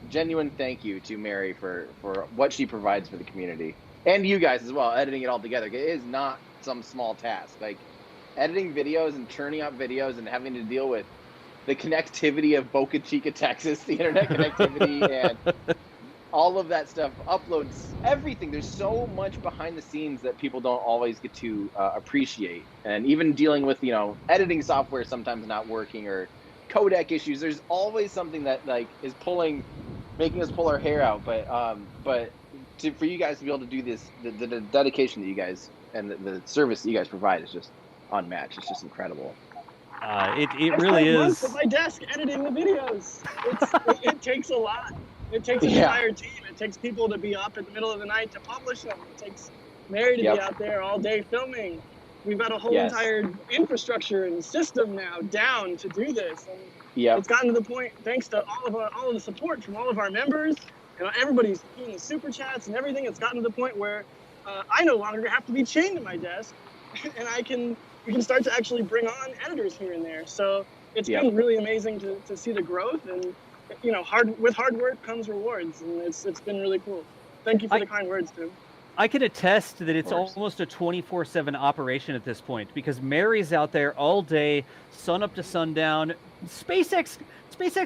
genuine thank you to Mary for what she provides for the community, and you guys as well. Editing it all together, it is not some small task. Like, editing videos and churning out videos and having to deal with the connectivity of Boca Chica, Texas, the internet connectivity, and all of that stuff, uploads, everything. There's so much behind the scenes that people don't always get to appreciate. And even dealing with, editing software sometimes not working or codec issues, there's always something that like is making us pull our hair out. But for you guys to be able to do this, the dedication that you guys and the service that you guys provide is just unmatched. It's just incredible. It really months is. at my desk editing the videos. It takes a lot. It takes an Yeah. entire team. It takes people to be up in the middle of the night to publish them. It takes Mary to Yep. be out there all day filming. We've got a whole Yes. entire infrastructure and system now down to do this. And Yep. it's gotten to the point, thanks to all of the support from all of our members, everybody's doing the super chats and everything. It's gotten to the point where I no longer have to be chained to my desk, and we can start to actually bring on editors here and there. So it's Yep. been really amazing to see the growth, and with hard work comes rewards, and it's been really cool. Thank you for the kind words, Tim. I can attest that it's course. almost a 24/7 operation at this point because Mary's out there all day, sun up to sundown. SpaceX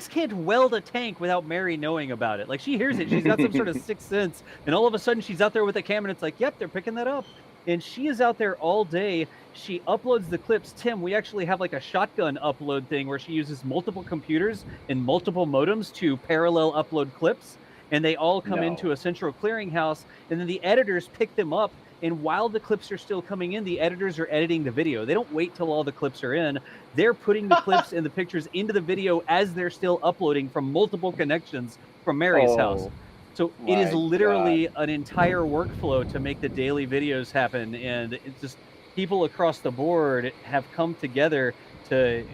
can't weld a tank without Mary knowing about it. Like, she hears it. She's got some sort of sixth sense, and all of a sudden she's out there with a camera and it's like, yep, they're picking that up. And she is out there all day. She uploads the clips. Tim, we actually have like a shotgun upload thing where she uses multiple computers and multiple modems to parallel upload clips. And they all come into a central clearinghouse, and then the editors pick them up. And while the clips are still coming in, the editors are editing the video. They don't wait till all the clips are in. They're putting the clips and the pictures into the video as they're still uploading from multiple connections from Mary's house. So it is literally an entire workflow to make the daily videos happen. And it's just people across the board have come together to,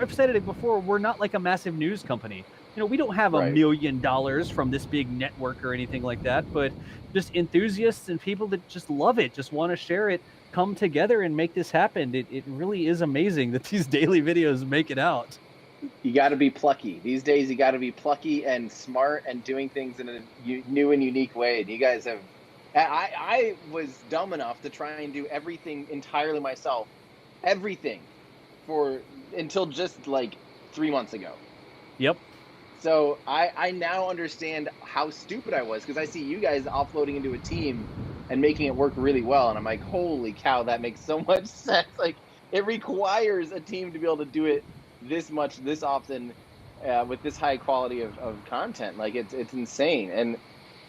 I've said it before, we're not like a massive news company. We don't have $1 million from this big network or anything like that, but just enthusiasts and people that just love it, just want to share it, come together and make this happen. It really is amazing that these daily videos make it out. You got to be plucky. These days, you got to be plucky and smart and doing things in a new and unique way. And you guys have... I was dumb enough to try and do everything entirely myself. Everything. Until just like 3 months ago. Yep. So I now understand how stupid I was, because I see you guys offloading into a team and making it work really well. And I'm like, holy cow, that makes so much sense. Like, it requires a team to be able to do it this much, this often, with this high quality of content. Like, it's insane. And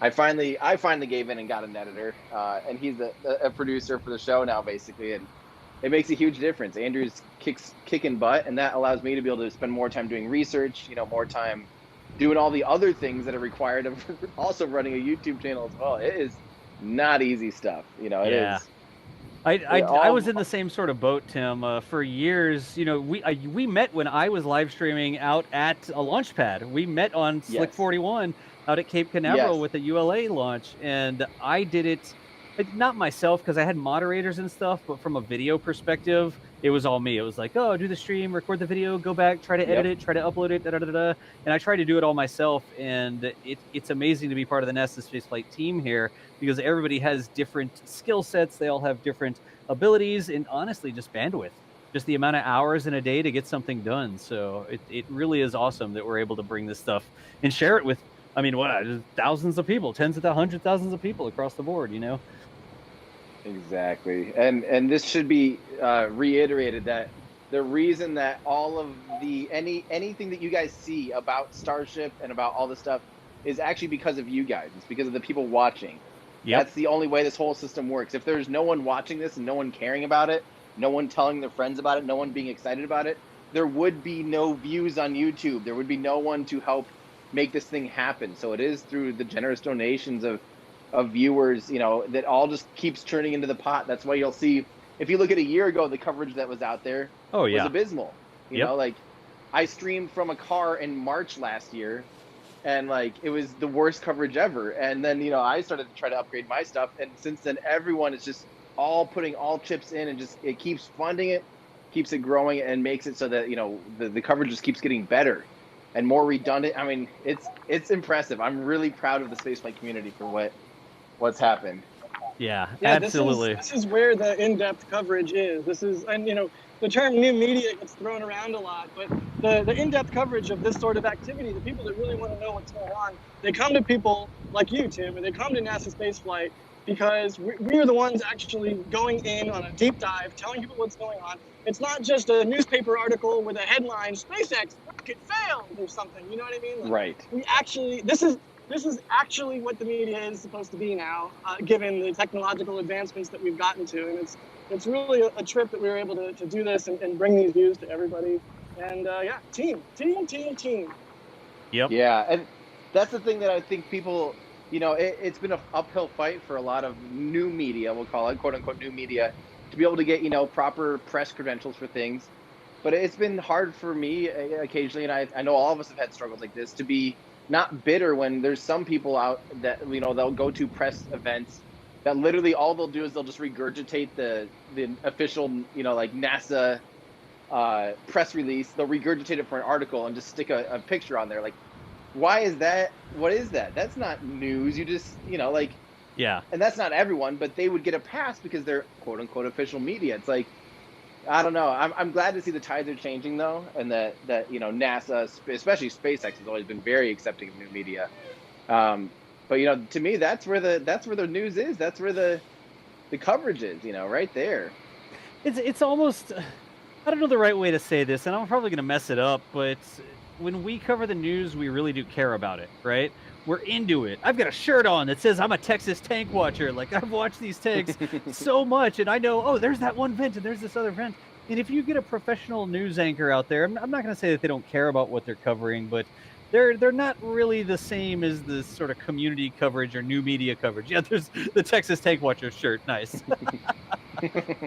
I finally gave in and got an editor, and he's a producer for the show now, basically. And it makes a huge difference. Andrew's kicking butt, and that allows me to be able to spend more time doing research, more time doing all the other things that are required of also running a YouTube channel as well. It is not easy stuff. It is. I was in the same sort of boat, Tim. For years, we met when I was live streaming out at a launch pad. We met on Slick 41 out at Cape Canaveral with the ULA launch, and I did it, not myself because I had moderators and stuff, but from a video perspective, it was all me. It was like, oh, do the stream, record the video, go back, try to edit it, try to upload it, and I try to do it all myself. And it's amazing to be part of the NASA Spaceflight team here, because everybody has different skill sets. They all have different abilities, and honestly, just bandwidth, just the amount of hours in a day to get something done. So it really is awesome that we're able to bring this stuff and share it with, I mean, thousands of people, tens of hundreds of thousands of people across the board, you know? Exactly. And this should be reiterated, that the reason that all of the anything that you guys see about Starship and about all this stuff is actually because of you guys. It's because of the people watching. That's the only way this whole system works. If there's no one watching this and no one caring about it, no one telling their friends about it, no one being excited about it, there would be no views on YouTube. There would be no one to help make this thing happen. So it is through the generous donations of viewers, you know, that all just keeps turning into the pot. That's why you'll see, if you look at a year ago, the coverage that was out there was abysmal. You know, like, I streamed from a car in March last year, and like, it was the worst coverage ever. And then, you know, I started to try to upgrade my stuff, and since then everyone is just all putting all chips in, and just it keeps funding it, keeps it growing, and makes it so that, you know, the coverage just keeps getting better and more redundant. I mean, it's impressive. I'm really proud of the spaceflight community for what's happened. Yeah, absolutely. This is where the in-depth coverage is. This is, and you know, the term new media gets thrown around a lot, but the in-depth coverage of this sort of activity, the people that really want to know what's going on, they come to people like you, Tim, and they come to NASA Spaceflight because we are the ones actually going in on a deep dive, telling people what's going on. It's not just a newspaper article with a headline, SpaceX rocket failed or something, you know what I mean? Like, right. We actually, this is actually what the media is supposed to be now, given the technological advancements that we've gotten to. And it's really a trip that we were able to do this and bring these views to everybody. And yeah, team. Yep. Yeah, and that's the thing that I think people, you know, it's been an uphill fight for a lot of new media, we'll call it, quote unquote new media, to be able to get, you know, proper press credentials for things. But it's been hard for me occasionally, and I know all of us have had struggles like this, to be not bitter when there's some people out that, you know, they'll go to press events that literally all they'll do is they'll just regurgitate the official, you know, like NASA press release. They'll regurgitate it for an article and just stick a picture on there. Like, why is that? What is that? That's not news. You just, you know, like, yeah. And that's not everyone, but they would get a pass because they're quote unquote official media. It's like, I don't know. I'm glad to see the tides are changing though, and that you know, NASA, especially SpaceX, has always been very accepting of new media. But you know, to me, that's where the news is. That's where the coverage is. You know, right there. It's almost, I don't know the right way to say this, and I'm probably gonna mess it up, but when we cover the news, we really do care about it, right? We're into it. I've got a shirt on that says I'm a Texas tank watcher. Like, I've watched these tanks so much, and I know, oh, there's that one vent and there's this other vent. And if you get a professional news anchor out there, I'm not going to say that they don't care about what they're covering, but they're not really the same as the sort of community coverage or new media coverage. Yeah, there's the Texas tank watcher shirt. Nice.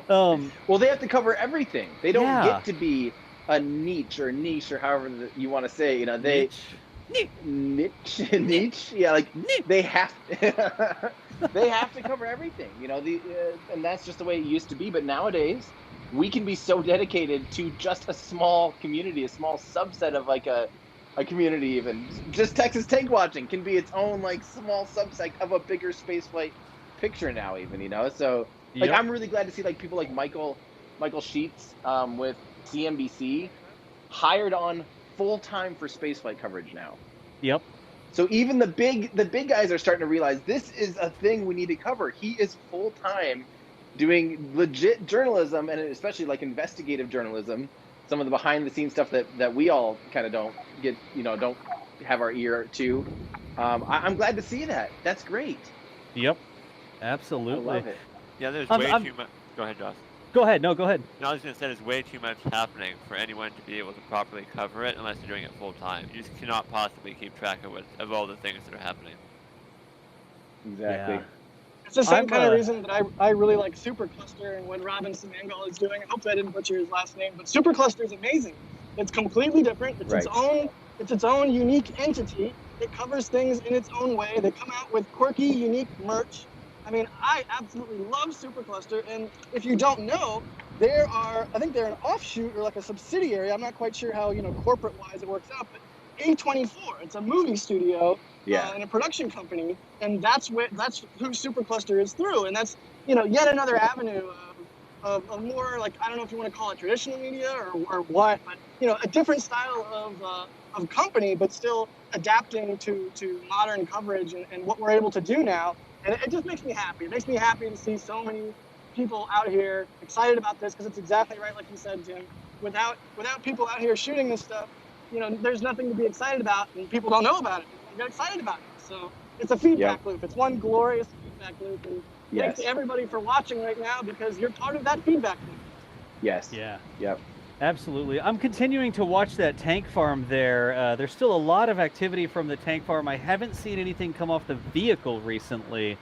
Well, they have to cover everything. They don't get to be a niche or however you want to say. You know, they niche. Yeah, like they have to cover everything. You know, and that's just the way it used to be. But nowadays, we can be so dedicated to just a small community, a small subset of like a community. Even just Texas tank watching can be its own like small subset of a bigger spaceflight picture now. Even, you know, so like I'm really glad to see like people like Michael Sheets with CNBC hired on full-time for spaceflight coverage now. Yep. So even the big guys are starting to realize this is a thing we need to cover. He is full-time doing legit journalism, and especially like investigative journalism, some of the behind-the-scenes stuff that we all kind of don't get, you know, don't have our ear to. I'm glad to see that. That's great. Yep. Absolutely. I love it. Yeah, there's way too much. Go ahead, Josh. Go ahead. No, go ahead. No, I was going to say there's way too much happening for anyone to be able to properly cover it unless you're doing it full time. You just cannot possibly keep track of all the things that are happening. Exactly. Yeah. It's the same kind of reason that I really like Supercluster and what Robin Semangal is doing. I hope I didn't butcher his last name, but Supercluster is amazing. It's completely different. It's its own unique entity. It covers things in its own way. They come out with quirky, unique merch. I mean, I absolutely love Supercluster, and if you don't know, I think they're an offshoot or like a subsidiary. I'm not quite sure how, corporate-wise it works out, but A24, it's a movie studio and a production company, and that's who Supercluster is through, and that's, yet another avenue of more, like, I don't know if you want to call it traditional media or what, but, a different style of company, but still adapting to modern coverage and what we're able to do now. And it just makes me happy. It makes me happy to see so many people out here excited about this, because it's exactly right, like you said, Tim. Without people out here shooting this stuff, there's nothing to be excited about, and people don't know about it. They get excited about it. So it's a feedback loop. It's one glorious feedback loop. And thanks to everybody for watching right now, because you're part of that feedback loop. Yes. Yeah. Yep. Absolutely. I'm continuing to watch that tank farm there. There's still a lot of activity from the tank farm. I haven't seen anything come off the vehicle recently,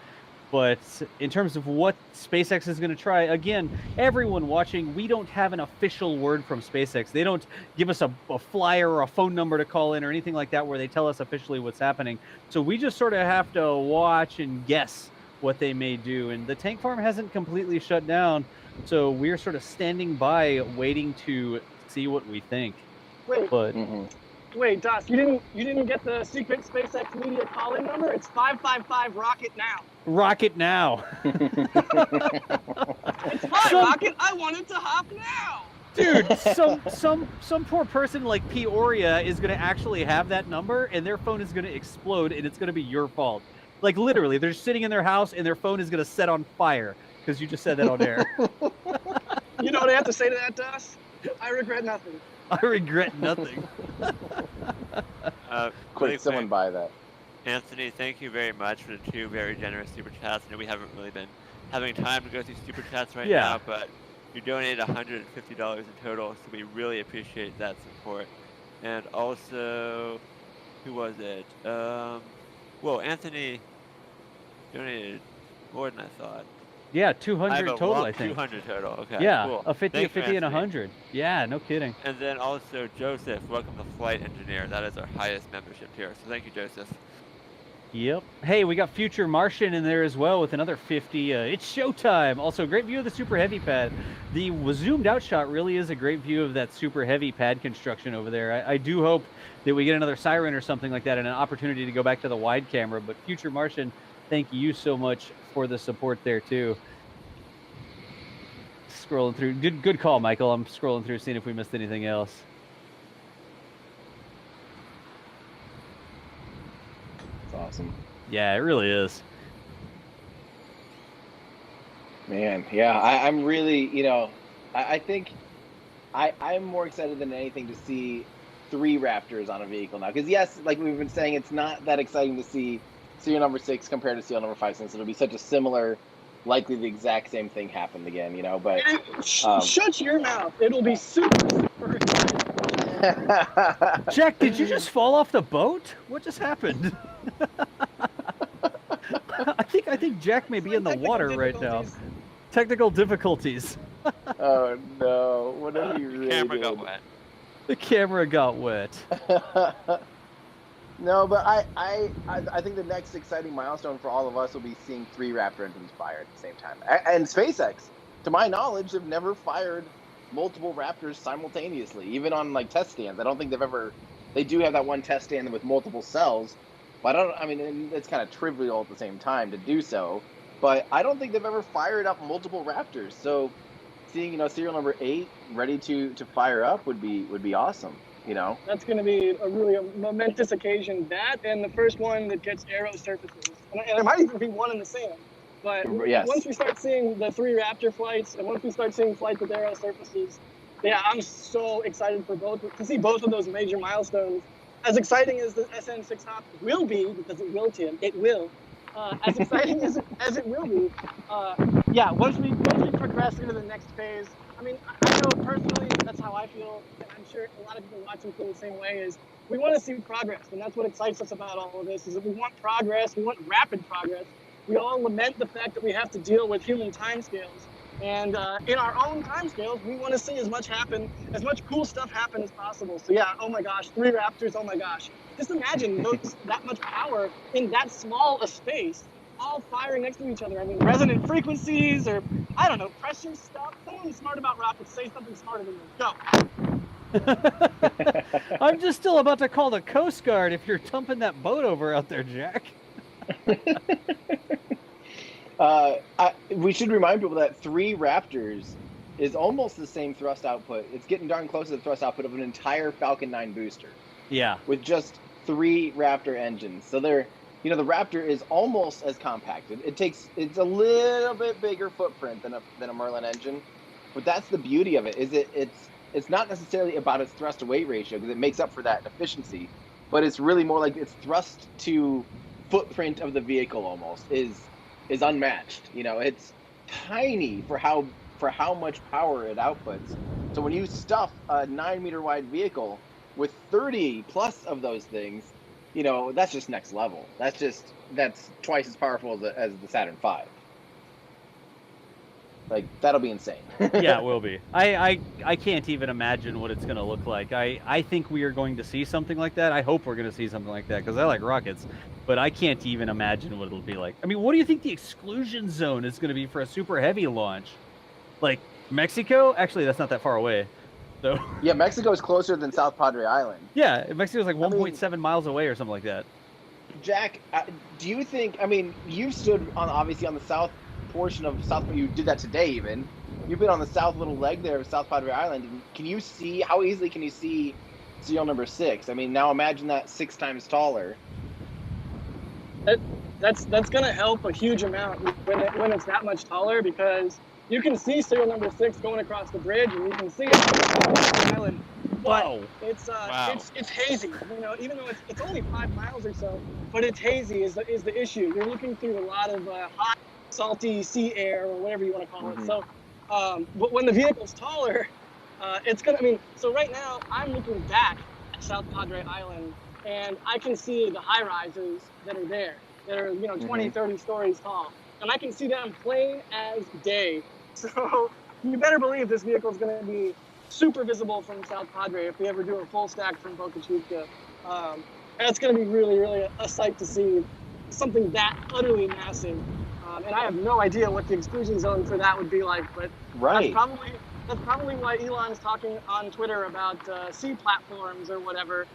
but in terms of what SpaceX is going to try, again, everyone watching, we don't have an official word from SpaceX. They don't give us a flyer or a phone number to call in or anything like that where they tell us officially what's happening. So we just sort of have to watch and guess what they may do. And the tank farm hasn't completely shut down, so we're sort of standing by waiting to see what we think. Wait, but wait, Das, you didn't get the secret SpaceX media call-in number? It's 555 Rocket now. Rocket now. It's fine, Rocket. I wanted to hop now. Dude, some poor person like Peoria is going to actually have that number, and their phone is going to explode, and it's going to be your fault. Like, literally, they're sitting in their house, and their phone is going to set on fire because you just said that on air. You know what I have to say to that, Das? I regret nothing. I regret nothing. Quick, someone buy that. Anthony, thank you very much for the 2 very generous super chats. I know we haven't really been having time to go through super chats right now, but you donated $150 in total, so we really appreciate that support. And also, who was it? Well, Anthony donated more than I thought. Yeah, 200 total, I think. 200 total, okay. Yeah, cool. a 50, Thanks, a 50, and Anthony. 100. Yeah, no kidding. And then also Joseph, welcome to Flight Engineer. That is our highest membership tier, so thank you, Joseph. Yep. Hey, we got Future Martian in there as well with another 50. It's showtime. Also, great view of the Super Heavy pad. The zoomed out shot really is a great view of that Super Heavy pad construction over there. I do hope that we get another siren or something like that and an opportunity to go back to the wide camera. But Future Martian, thank you so much for the support there too. Scrolling through. Good call, Michael. I'm scrolling through, seeing if we missed anything else. It's awesome. Yeah, it really is. Man, yeah, I'm really, I think I'm more excited than anything to see 3 Raptors on a vehicle now. Because yes, like we've been saying, it's not that exciting to see serial number 6 compared to serial number 5, since it'll be such a similar, likely the exact same thing happened again, but... Shut your mouth. It'll be super exciting. Jack, did you just fall off the boat? What just happened? I think Jack may be in the water right now. Technical difficulties. Oh no! What have you really Camera did? got wet. The camera got wet. No, but I think the next exciting milestone for all of us will be seeing 3 Raptor engines fire at the same time. And SpaceX, to my knowledge, have never fired multiple Raptors simultaneously, even on like test stands. I don't think they've ever. They do have that one test stand with multiple cells, but I mean, it's kind of trivial at the same time to do so. But I don't think they've ever fired up multiple Raptors. So seeing serial number 8 ready to fire up would be awesome. That's going to be a really momentous occasion. That and the first one that gets aero surfaces, and there might even be one in the same. But yes. Once we start seeing the 3 Raptor flights, and once we start seeing flights with aero surfaces, yeah, I'm so excited to see both of those major milestones. As exciting as the SN6 hop will be, because it will, Tim, it will. As exciting as it will be, yeah. Once we progress into the next phase, I mean, I know personally that's how I feel, and I'm sure a lot of people watching feel the same way. Is we want to see progress, and that's what excites us about all of this. Is that we want progress, we want rapid progress. We all lament the fact that we have to deal with human timescales, and in our own timescales, we want to see as much cool stuff happen as possible. So yeah, oh my gosh, 3 Raptors, oh my gosh. Just imagine that much power in that small a space, all firing next to each other. I mean, resonant frequencies or I don't know, pressure stuff. Someone smart about rockets, say something smarter than me. Go. I'm just still about to call the Coast Guard if you're dumping that boat over out there, Jack. We should remind people that 3 Raptors is almost the same thrust output. It's getting darn close to the thrust output of an entire Falcon 9 booster. Yeah. With just 3 Raptor engines. So they're, the Raptor is almost as compacted. It's a little bit bigger footprint than a Merlin engine, but that's the beauty of it. It's not necessarily about its thrust to weight ratio because it makes up for that efficiency, but it's really more like its thrust to footprint of the vehicle almost is unmatched. It's tiny for how much power it outputs. So when you stuff a 9-meter wide vehicle with 30 plus of those things, that's just next level. That's twice as powerful as the Saturn V. Like, that'll be insane. Yeah, it will be. I can't even imagine what it's going to look like. I think we are going to see something like that. I hope we're going to see something like that because I like rockets, but I can't even imagine what it'll be like. I mean, what do you think the exclusion zone is going to be for a super heavy launch? Like Mexico? Actually, that's not that far away. So yeah, Mexico is closer than South Padre Island. Yeah, Mexico's like 1.7 miles away or something like that. Jack, do you think? You've stood obviously on the south portion of South. You did that today, even. You've been on the south little leg there of South Padre Island. And can you see how easily can you see serial number 6? Now imagine that 6 times taller. That's going to help a huge amount when it's that much taller because you can see serial number 6 going across the bridge, and you can see it on the island. But it's hazy. Even though it's only 5 miles or so, but it's hazy is the issue. You're looking through a lot of hot, salty sea air or whatever you want to call it. So, but when the vehicle's taller, it's gonna. So right now I'm looking back at South Padre Island, and I can see the high rises that are there. That are 20, 30 stories tall, and I can see them plain as day. So you better believe this vehicle is going to be super visible from South Padre if we ever do a full stack from Boca Chica. And it's going to be really, really a sight to see something that utterly massive. And I have no idea what the exclusion zone for that would be like, but that's probably why Elon's talking on Twitter about sea platforms or whatever.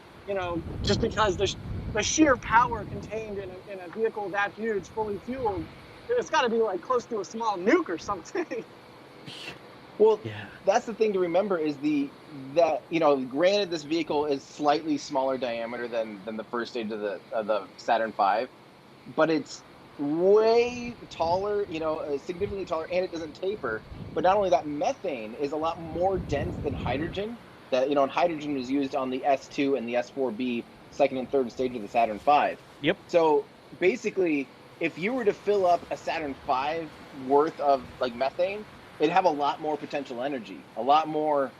Just because the sheer power contained in a vehicle that huge, fully fueled, it's got to be like close to a small nuke or something. Well, that's the thing to remember is granted this vehicle is slightly smaller diameter than the first stage of the Saturn V, but it's way taller, significantly taller, and it doesn't taper. But not only that, methane is a lot more dense than hydrogen. And hydrogen is used on the S2 and the S4B second and third stage of the Saturn V. Yep. So basically, if you were to fill up a Saturn V worth of like methane, it'd have a lot more potential energy, a lot more,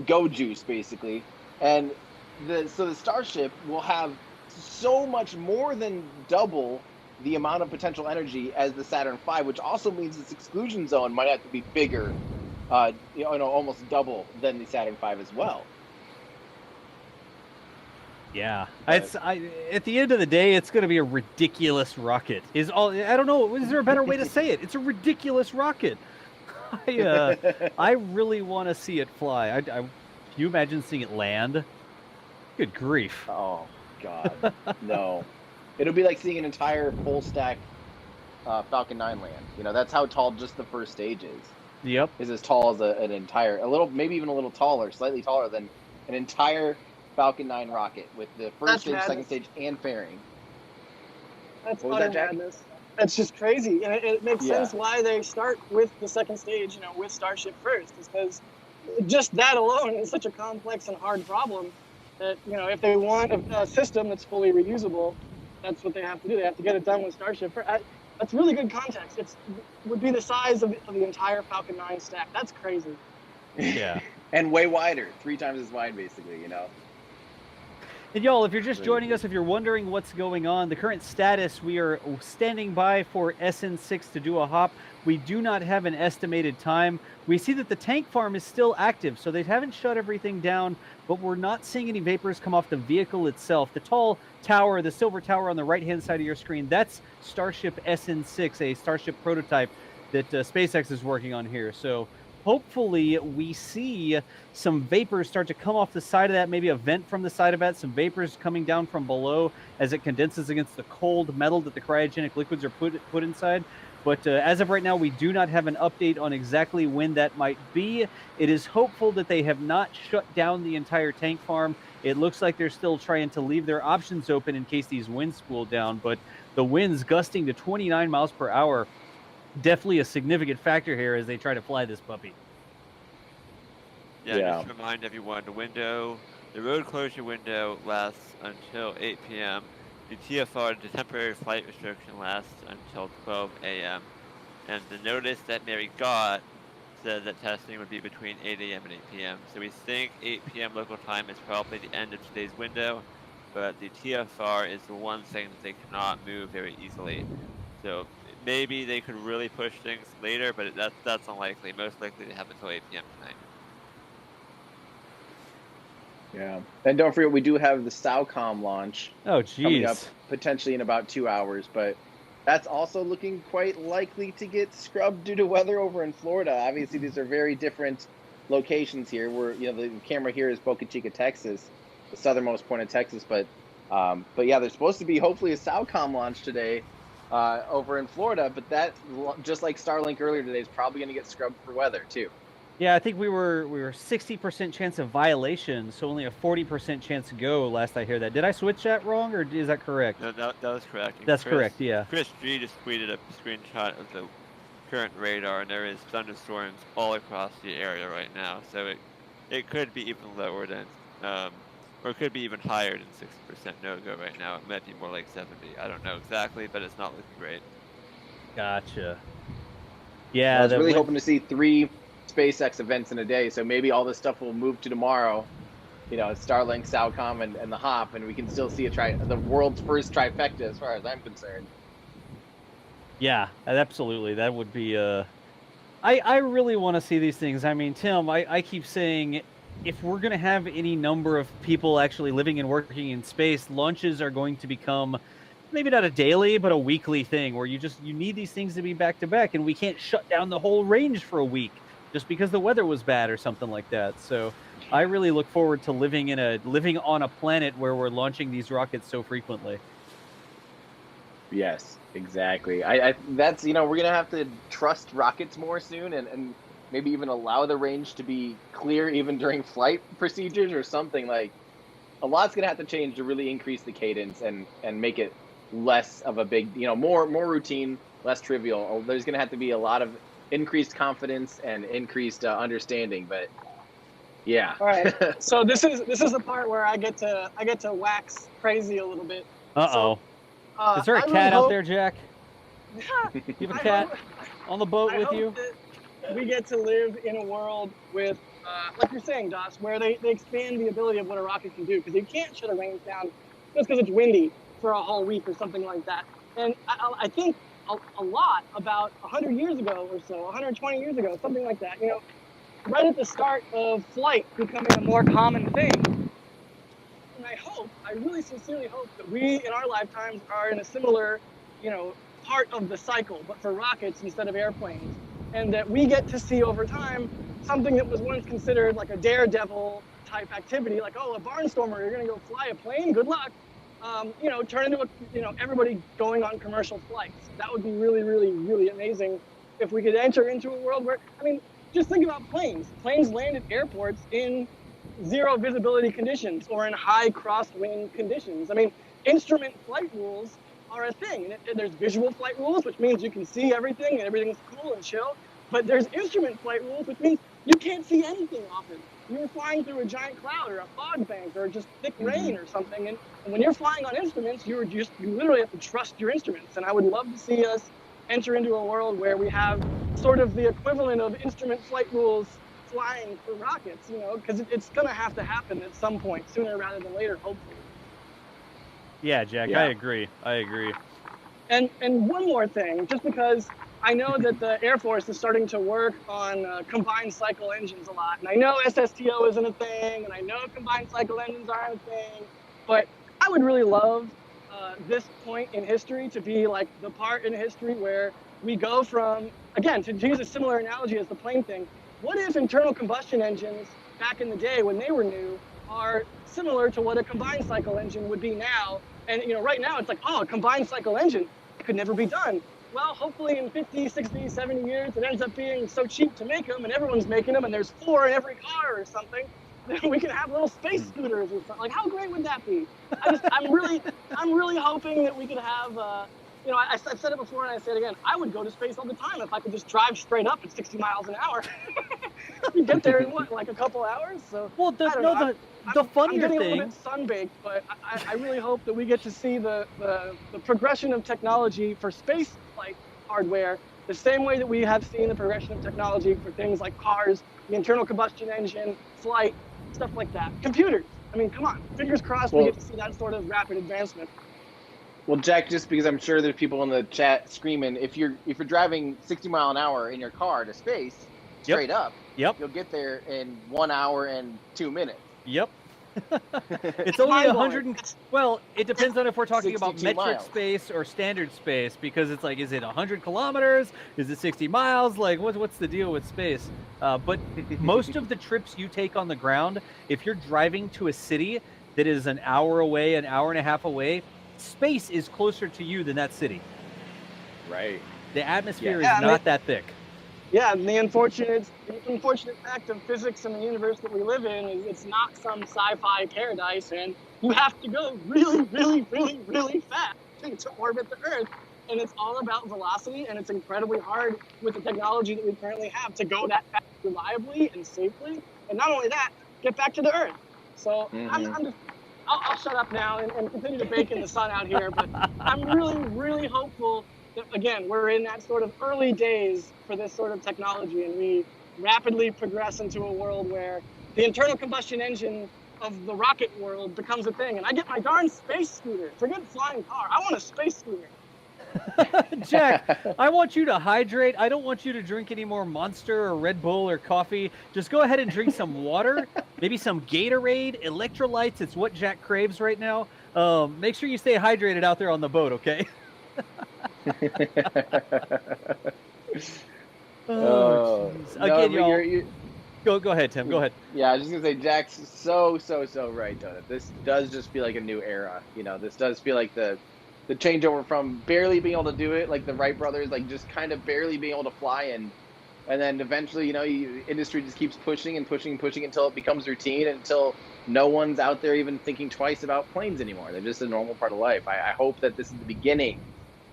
go juice basically. And the Starship will have so much more than double the amount of potential energy as the Saturn V, which also means its exclusion zone might have to be bigger, almost double than the Saturn V as well. Yeah, at the end of the day, it's going to be a ridiculous rocket. I don't know. Is there a better way to say it? It's a ridiculous rocket. I really want to see it fly. Can you imagine seeing it land? Good grief. Oh God, no. It'll be like seeing an entire full stack Falcon 9 land. That's how tall just the first stage is. Yep. Is as tall as an entire, maybe even a little taller, slightly taller than an entire Falcon 9 rocket with the first stage, second stage, and fairing. That's utter madness. That's just crazy, and it makes sense why they start with the second stage, with Starship first, is because just that alone is such a complex and hard problem that, if they want a system that's fully reusable, that's what they have to do. They have to get it done with Starship first. That's really good context. It would be the size of the entire Falcon 9 stack. That's crazy. Yeah. And way wider, 3 times as wide, basically, And y'all, if you're just joining us, if you're wondering what's going on, the current status, we are standing by for SN6 to do a hop. We do not have an estimated time. We see that the tank farm is still active, so they haven't shut everything down, but we're not seeing any vapors come off the vehicle itself. The tall tower, the silver tower on the right-hand side of your screen, that's Starship SN6, a Starship prototype. that SpaceX is working on here. So hopefully we see some vapors start to come off the side of that, maybe a vent from the side of that, some vapors coming down from below as it condenses against the cold metal that the cryogenic liquids are put inside. But as of right now, we do not have an update on exactly when that might be. It is hopeful that they have not shut down the entire tank farm. It looks like they're still trying to leave their options open in case these winds cool down. But the winds gusting to 29 miles per hour, definitely a significant factor here as they try to fly this puppy. Yeah, Yeah. just to remind everyone, the road closure window lasts until 8 p.m. The TFR, the temporary flight restriction, lasts until 12 a.m. And the notice that Mary got said that testing would be between 8 a.m. and 8 p.m. So we think 8 p.m. local time is probably the end of today's window, but the TFR is the one thing that they cannot move very easily. So maybe they could really push things later, but that's unlikely. Most likely they have until 8 p.m. tonight. Yeah. And don't forget, we do have the SAOCOM launch Oh, coming up geez. potentially in about 2 hours, but that's also looking quite likely to get scrubbed due to weather over in Florida. Obviously, these are very different locations here. The camera here is Boca Chica, Texas, the southernmost point of Texas, but yeah, there's supposed to be hopefully a SAOCOM launch today over in Florida, but that, just like Starlink earlier today, is probably going to get scrubbed for weather too. Yeah, I think we were 60% chance of violation, so only a 40% chance to go. Last I hear that. Did I switch that wrong, or is that correct? No, that was correct. And That's correct. Yeah. Chris G just tweeted a screenshot of the current radar, and there is thunderstorms all across the area right now. So it could be even lower than, or it could be even higher than 60% no-go right now. It might be more like 70. I don't know exactly, but it's not looking great. Gotcha. Yeah, I was really hoping to see 3 SpaceX events in a day, so maybe all this stuff will move to tomorrow. Starlink, SAOCOM, and the Hop, and we can still see the world's first trifecta as far as I'm concerned. Yeah, absolutely. That would be. I really want to see these things. I mean, Tim, I keep saying, if we're going to have any number of people actually living and working in space, launches are going to become maybe not a daily, but a weekly thing where you need these things to be back to back, and we can't shut down the whole range for a week just because the weather was bad or something like that. So I really look forward to living on a planet where we're launching these rockets so frequently. Yes, exactly. That's we're gonna have to trust rockets more soon, and maybe even allow the range to be clear even during flight procedures or something. Like, a lot's gonna have to change to really increase the cadence and make it less of a big, more routine, less trivial. There's gonna have to be a lot of increased confidence and increased understanding, but yeah. All right. So this is the part where I get to wax crazy a little bit. Uh-oh. So, is there a cat out there, Jack? You have a cat on the boat with you? That we get to live in a world with, like you're saying, Das, where they expand the ability of what a rocket can do, because you can't shut a range down just because it's windy for a whole week or something like that. And I think a lot about 100 years ago or so, 120 years ago, something like that, right at the start of flight becoming a more common thing. And I really sincerely hope that we in our lifetimes are in a similar, part of the cycle, but for rockets instead of airplanes. And that we get to see over time something that was once considered like a daredevil type activity, like, oh, a barnstormer, you're gonna go fly a plane, good luck. Turn into everybody going on commercial flights. That would be really, really, really amazing if we could enter into a world where, just think about planes. Planes land at airports in zero visibility conditions or in high crosswind conditions. Instrument flight rules are a thing. And there's visual flight rules, which means you can see everything and everything's cool and chill. But there's instrument flight rules, which means you can't see anything often. You're flying through a giant cloud or a fog bank or just thick rain or something. And when you're flying on instruments, you literally have to trust your instruments. And I would love to see us enter into a world where we have sort of the equivalent of instrument flight rules flying for rockets, because it's going to have to happen at some point, sooner rather than later, hopefully. Yeah, Jack, yeah. I agree. And one more thing, just because I know that the Air Force is starting to work on combined cycle engines a lot. And I know SSTO isn't a thing, and I know combined cycle engines aren't a thing, but I would really love this point in history to be like the part in history where we go from, again, to use a similar analogy as the plane thing, what if internal combustion engines back in the day when they were new are similar to what a combined cycle engine would be now? And right now it's like, oh, a combined cycle engine could never be done. Well, hopefully in 50, 60, 70 years, it ends up being so cheap to make them and everyone's making them and there's 4 in every car or something. Then we can have little space scooters or something. Like, how great would that be? I'm really hoping that we could have, I've said it before and I say it again, I would go to space all the time if I could just drive straight up at 60 miles an hour. You get there in what, like a couple hours? So, Well, the funnier I'm getting thing. a little bit sunbaked, but I really hope that we get to see the progression of technology for space flight hardware the same way that we have seen the progression of technology for things like cars, the internal combustion engine, flight, stuff like that. Computers. I mean, come on. Fingers crossed we get to see that sort of rapid advancement. Well, Jack, just because I'm sure there's people in the chat screaming, if you're driving 60 mile an hour in your car to space, straight up, Yep. you'll get there in 1 hour and 2 minutes. Yep. It's only 100. Well, it depends on if we're talking about 62 metric miles. space or standard space, because it's like, is it 100 kilometers? Is it 60 miles? Like, what's the deal with space? But most of the trips you take on the ground, if you're driving to a city that is an hour away, an hour and a half away, space is closer to you than that city. Right. The atmosphere Yeah, is not that thick. Yeah, and the unfortunate fact of physics and the universe that we live in is it's not some sci-fi paradise, and you have to go really, really, really, really fast to orbit the Earth. And it's all about velocity, and it's incredibly hard with the technology that we currently have to go that fast reliably and safely. And not only that, get back to the Earth. So I'll shut up now and continue to bake in the sun out here, but I'm really, really hopeful that, again, we're in that sort of early days for this sort of technology, and we rapidly progress into a world where the internal combustion engine of the rocket world becomes a thing. And I get my darn space scooter. Forget flying car. I want a space scooter. Jack, I want you to hydrate. I don't want you to drink any more Monster or Red Bull or coffee. Just go ahead and drink some water, maybe some Gatorade, electrolytes. It's what Jack craves right now. Make sure you stay hydrated out there on the boat, okay? Oh, jeez. no, Again, but y'all. Go ahead, Tim. Go ahead. Yeah, I was just gonna say, Jack's so right, though. This does just feel like a new era. This does feel like the changeover from barely being able to do it, like the Wright brothers, like just kind of barely being able to fly, and then eventually, industry just keeps pushing and pushing and pushing until it becomes routine, until no one's out there even thinking twice about planes anymore. They're just a normal part of life. I hope that this is the beginning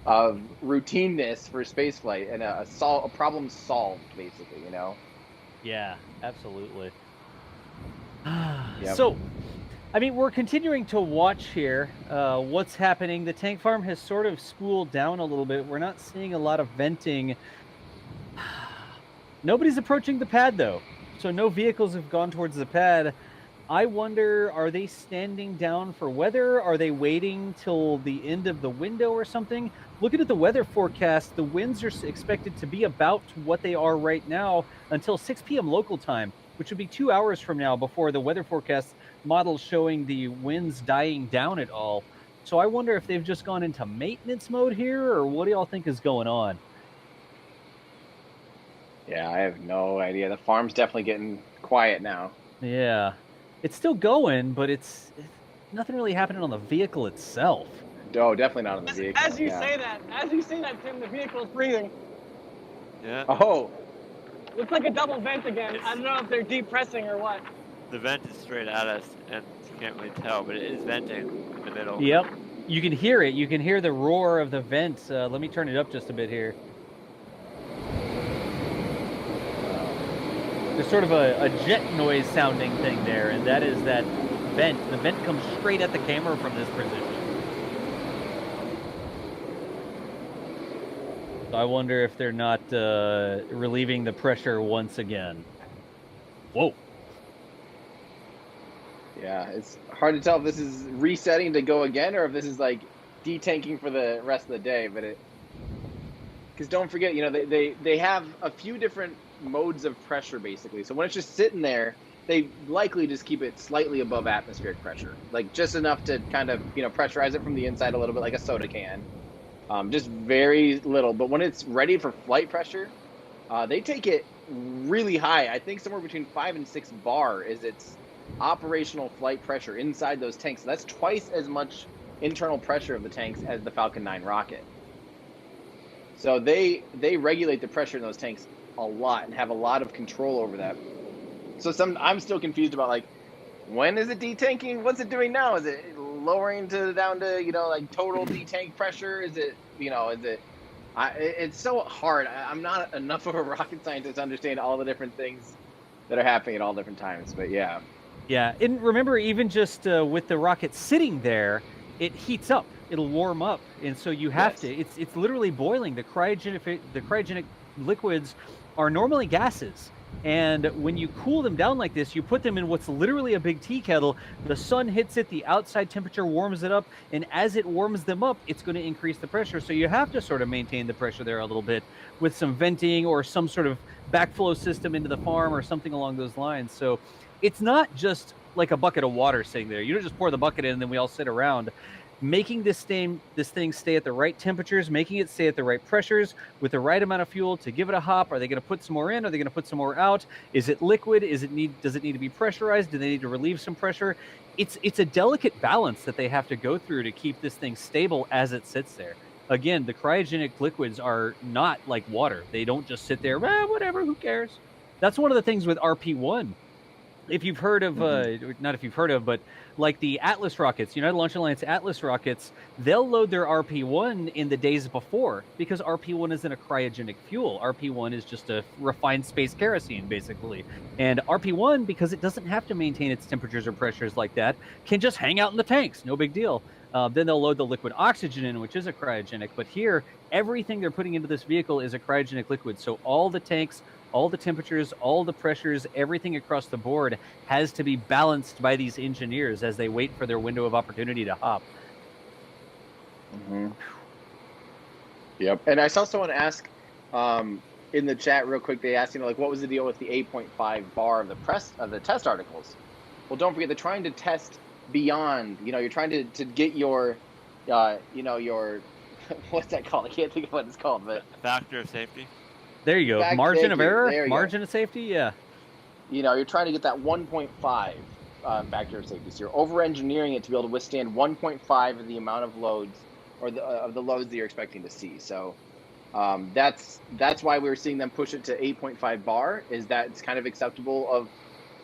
of routineness for spaceflight and a problem solved, basically. Yeah, absolutely. Yep. So, I mean, we're continuing to watch here what's happening. The tank farm has sort of spooled down a little bit. We're not seeing a lot of venting. Nobody's approaching the pad, though. So no vehicles have gone towards the pad. I wonder, are they standing down for weather? Are they waiting till the end of the window or something? Looking at the weather forecast, the winds are expected to be about what they are right now until 6 p.m. local time, which would be 2 hours from now before the weather forecast model showing the winds dying down at all. So I wonder if they've just gone into maintenance mode here, or what do y'all think is going on? Yeah, I have no idea. The farm's definitely getting quiet now. Yeah. It's still going, but it's nothing really happening on the vehicle itself. Oh, definitely not on the vehicle. As you say that, Tim, the vehicle's breathing. Yeah. Oh, Looks like a double vent again. I don't know if they're depressing or what. The vent is straight at us, and you can't really tell, but it is venting in the middle. Yep. You can hear it. You can hear the roar of the vent. Let me turn it up just a bit here. There's sort of a jet noise sounding thing there, and that is that vent. The vent comes straight at the camera from this position. So I wonder if they're not relieving the pressure once again. Whoa. yeah. It's hard to tell if this is resetting to go again or if this is like detanking for the rest of the day. But because don't forget, they have a few different modes of pressure basically. So when it's just sitting there, they likely just keep it slightly above atmospheric pressure, like just enough to kind of, you know, pressurize it from the inside a little bit, like a soda can. Just very little. But when it's ready for flight pressure, they take it really high. I think somewhere between 5 and 6 bar is its operational flight pressure inside those tanks. So that's twice as much internal pressure of the tanks as the Falcon 9 rocket. So they regulate the pressure in those tanks a lot and have a lot of control over that. So I'm still confused about, like, when is it detanking? What's it doing now? Is it lowering down to, you know, like total detank pressure? Is it, you know, it's so hard. I'm not enough of a rocket scientist to understand all the different things that are happening at all different times, but yeah. Yeah, and remember, even just with the rocket sitting there, it heats up. It'll warm up, and so you have to. It's literally boiling. The cryogenic liquids are normally gases, and when you cool them down like this, you put them in what's literally a big tea kettle. The sun hits it, the outside temperature warms it up, and as it warms them up, it's going to increase the pressure. So you have to sort of maintain the pressure there a little bit with some venting or some sort of backflow system into the farm or something along those lines. So it's not just like a bucket of water sitting there. You don't just pour the bucket in and then we all sit around. Making this thing stay at the right temperatures, making it stay at the right pressures with the right amount of fuel to give it a hop. Are they going to put some more in? Are they going to put some more out? Is it liquid? Does it need to be pressurized? Do they need to relieve some pressure? It's a delicate balance that they have to go through to keep this thing stable as it sits there. Again, the cryogenic liquids are not like water. They don't just sit there, whatever, who cares? That's one of the things with RP-1. If you've heard of, not if you've heard of, but like the Atlas rockets, United Launch Alliance Atlas rockets, they'll load their RP-1 in the days before because RP-1 isn't a cryogenic fuel. RP-1 is just a refined space kerosene, basically. And RP-1, because it doesn't have to maintain its temperatures or pressures like that, can just hang out in the tanks. No big deal. Then they'll load the liquid oxygen in, which is a cryogenic. But here, everything they're putting into this vehicle is a cryogenic liquid. So all the tanks, all the temperatures, all the pressures, everything across the board has to be balanced by these engineers as they wait for their window of opportunity to hop. Mm-hmm. Yep. And I saw someone ask in the chat real quick, they asked, like, what was the deal with the 8.5 bar of the test articles? Well, don't forget, they're trying to test beyond, you're trying to get your, your, what's that called? I can't think of what it's called, but Factor of safety. There you go. Margin of error, margin of safety. Yeah. You're trying to get that 1.5 factor of safety. So you're over-engineering it to be able to withstand 1.5 of the amount of loads, or of the loads that you're expecting to see. So that's why we were seeing them push it to 8.5 bar. Is that it's kind of acceptable of,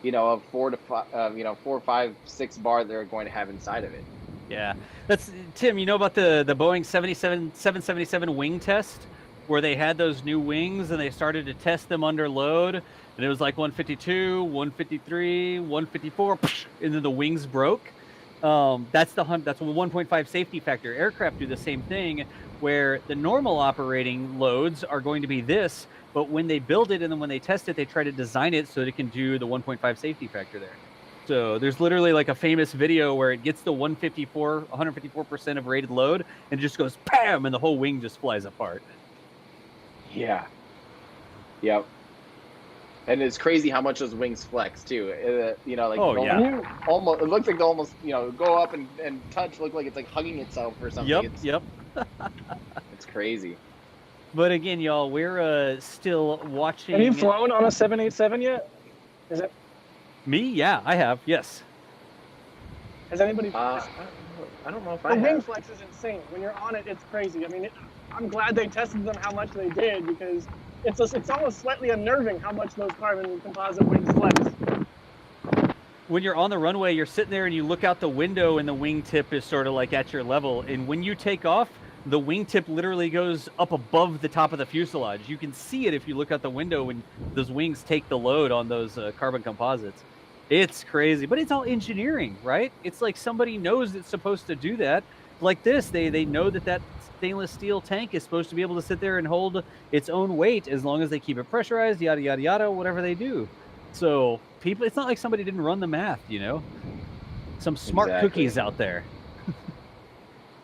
of 4 to 5, 4, 5, 6 bar they're going to have inside of it. Yeah. That's Tim. You know about the Boeing 777 wing test, where they had those new wings and they started to test them under load, and it was like 152, 153, 154, and then the wings broke. That's a 1.5 safety factor. Aircraft do the same thing, where the normal operating loads are going to be this, but when they build it and then when they test it, they try to design it so that it can do the 1.5 safety factor there. So there's literally like a famous video where it gets the 154% of rated load and it just goes bam, and the whole wing just flies apart. Yeah. Yep. And it's crazy how much those wings flex too. Almost, it looks like they almost, go up and touch, look like it's like hugging itself or something. Yep. It's crazy. But again, y'all, we're still watching. Have you flown on a 787 yet? Is it me? Yeah, I have. Yes. Has anybody? I don't know if I have. The wing flex is insane. When you're on it, it's crazy. I mean, I'm glad they tested them how much they did, because it's almost slightly unnerving how much those carbon composite wings flex. When you're on the runway, you're sitting there and you look out the window and the wingtip is sort of like at your level. And when you take off, the wingtip literally goes up above the top of the fuselage. You can see it if you look out the window when those wings take the load on those carbon composites. It's crazy, but it's all engineering, right? It's like somebody knows it's supposed to do that. Like this, they know that stainless steel tank is supposed to be able to sit there and hold its own weight as long as they keep it pressurized, yada, yada, yada, whatever they do. So people, it's not like somebody didn't run the math, Some smart cookies out there.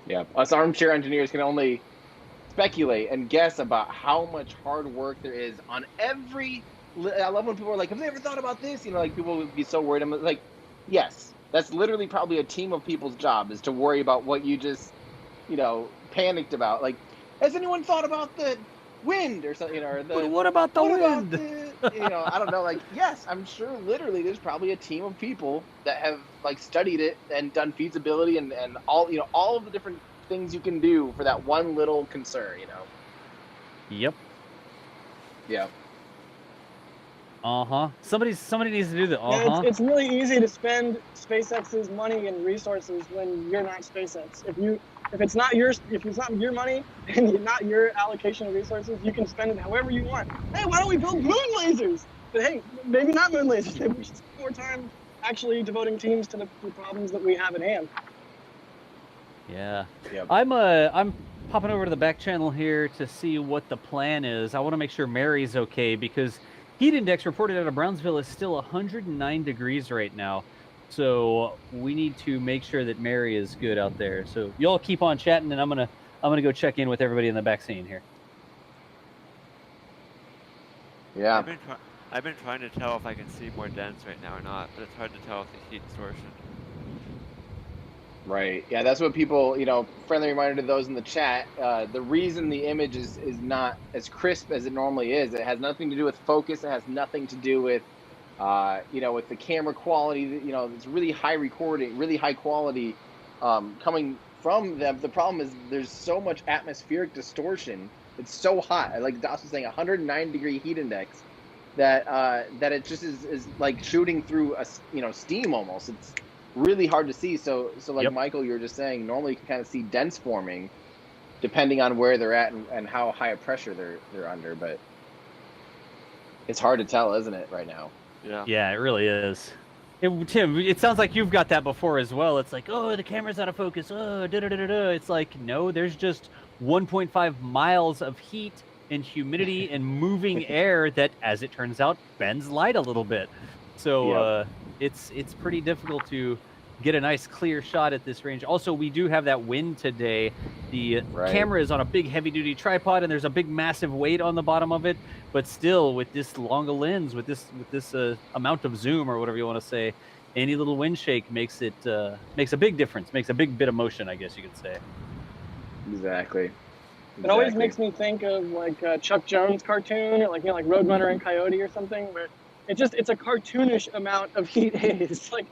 Yeah, us armchair engineers can only speculate and guess about how much hard work there is on every I love when people are like, have they ever thought about this? You know, like people would be so worried. I'm like, yes, that's literally probably a team of people's job is to worry about what you just, you know, panicked about. Like, has anyone thought about the wind or something? You know, or But the what about the what wind? about the, you know, I don't know. Like, yes, I'm sure literally there's probably a team of people that have like studied it and done feasibility and all, you know, all of the different things you can do for that one little concern, you know. Yep. Yeah. Somebody needs to do the Yeah, it's really easy to spend SpaceX's money and resources when you're not SpaceX. If it's not your money and not your allocation of resources, you can spend it however you want. Hey, why don't we build moon lasers? But hey, maybe not moon lasers. Maybe we should spend more time actually devoting teams to the problems that we have at hand. Yeah. Yep. I'm popping over to the back channel here to see what the plan is. I want to make sure Mary's okay because heat index reported out of Brownsville is still 109 degrees right now. So we need to make sure that Mary is good out there. So y'all keep on chatting, and I'm gonna go check in with everybody in the back scene here. Yeah. I've been trying to tell if I can see more dents right now or not, but it's hard to tell with the heat distortion. Right. Yeah, that's what people, you know, friendly reminder to those in the chat. The reason the image is not as crisp as it normally is, it has nothing to do with focus. It has nothing to do with, you know, with the camera quality. You know, it's really high recording, really high quality coming from them. The problem is there's so much atmospheric distortion. It's so hot. Like Das was saying, 109-degree heat index that that it just is like shooting through a, you know, steam almost. It's really hard to see. So like Yep. Michael, you were just saying, normally you can kind of see dents forming depending on where they're at and how high a pressure they're under, but it's hard to tell, isn't it, right now? Yeah. Yeah, it really is. Tim, it sounds like you've got that before as well. It's like, oh, the camera's out of focus. Oh, da-da-da-da-da. It's like, no, there's just 1.5 miles of heat and humidity and moving air that, as it turns out, bends light a little bit. So it's pretty difficult to get a nice clear shot at this range. Also, we do have that wind today. The camera is on a big heavy-duty tripod, and there's a big massive weight on the bottom of it. But still, with this longer lens, with this amount of zoom or whatever you want to say, any little wind shake makes a big difference. Makes a big bit of motion, I guess you could say. Exactly. It always makes me think of like a Chuck Jones cartoon, or like, you know, like Roadrunner and Coyote or something, where it's a cartoonish amount of heat haze. Like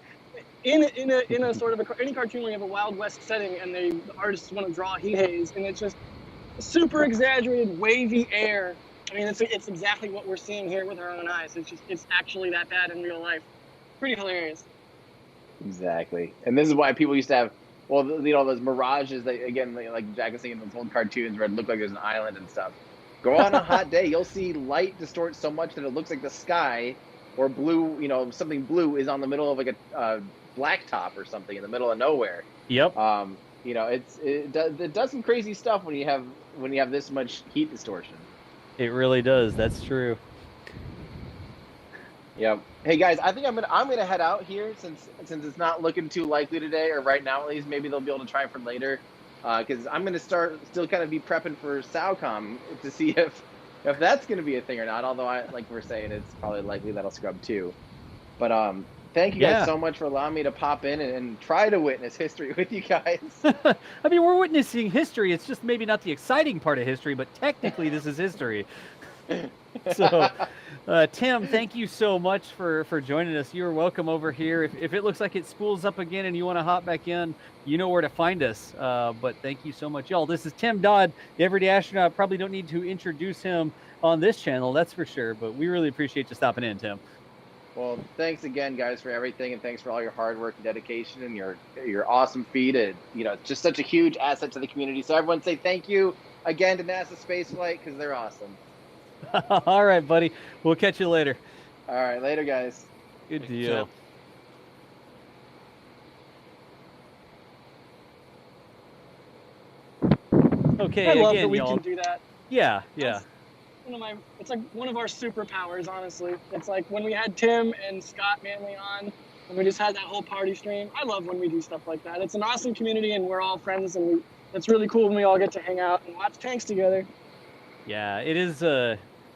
in a sort of any cartoon where you have a Wild West setting and the artists want to draw heat haze, and it's just super exaggerated wavy air. I mean, it's exactly what we're seeing here with our own eyes. It's actually that bad in real life. Pretty hilarious. Exactly. And this is why people used to have, well, you know, those mirages that, again, like Jack was saying, those old cartoons where it looked like there's an island and stuff. Go on a hot day, you'll see light distort so much that it looks like the sky or blue, you know, something blue is on the middle of like a blacktop or something in the middle of nowhere. Yep. You know, it does some crazy stuff when you have this much heat distortion. It really does. That's true. Yep. Hey guys, I think I'm gonna head out here since it's not looking too likely today, or right now at least. Maybe they'll be able to try for later, because I'm gonna still kind of be prepping for SAOCOM to see if that's gonna be a thing or not. Although like we're saying, it's probably likely that'll scrub too. But thank you guys so much for allowing me to pop in and try to witness history with you guys. I mean, we're witnessing history. It's just maybe not the exciting part of history, but technically this is history. So, Tim, thank you so much for joining us. You're welcome over here. If it looks like it spools up again and you want to hop back in, you know where to find us. But thank you so much, y'all. This is Tim Dodd, the Everyday Astronaut. Probably don't need to introduce him on this channel, that's for sure. But we really appreciate you stopping in, Tim. Well, thanks again, guys, for everything, and thanks for all your hard work and dedication and your awesome feed. And you know, it's just such a huge asset to the community. So everyone, say thank you again to NASA Spaceflight because they're awesome. All right, buddy. We'll catch you later. All right, later, guys. Good deal. Okay, I love again, that we y'all. can do that. Yeah. It's like one of our superpowers, honestly. It's like when we had Tim and Scott Manley on, and we just had that whole party stream. I love when we do stuff like that. It's an awesome community, and we're all friends, and it's really cool when we all get to hang out and watch tanks together. Yeah, it is.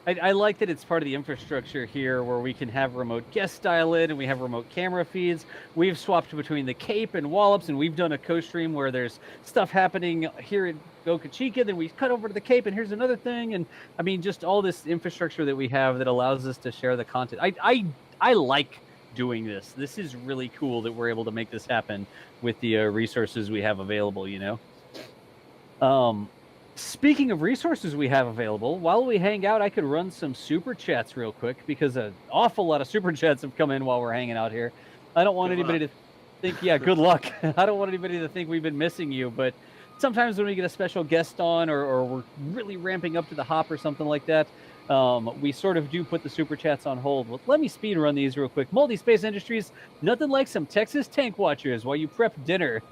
I like that it's part of the infrastructure here where we can have remote guest dial in and we have remote camera feeds. We've swapped between the Cape and Wallops, and we've done a co-stream where there's stuff happening here in Boca Chica, then we cut over to the Cape and here's another thing. And I mean, just all this infrastructure that we have that allows us to share the content. I like doing this. This is really cool that we're able to make this happen with the resources we have available, you know? Speaking of resources we have available, while we hang out, I could run some super chats real quick because an awful lot of super chats have come in while we're hanging out here. I don't want anybody to think, yeah, good luck. I don't want anybody to think we've been missing you, but sometimes when we get a special guest on or we're really ramping up to the hop or something like that, we sort of do put the super chats on hold. Well, let me speed run these real quick. Multi Space Industries, nothing like some Texas tank watchers while you prep dinner.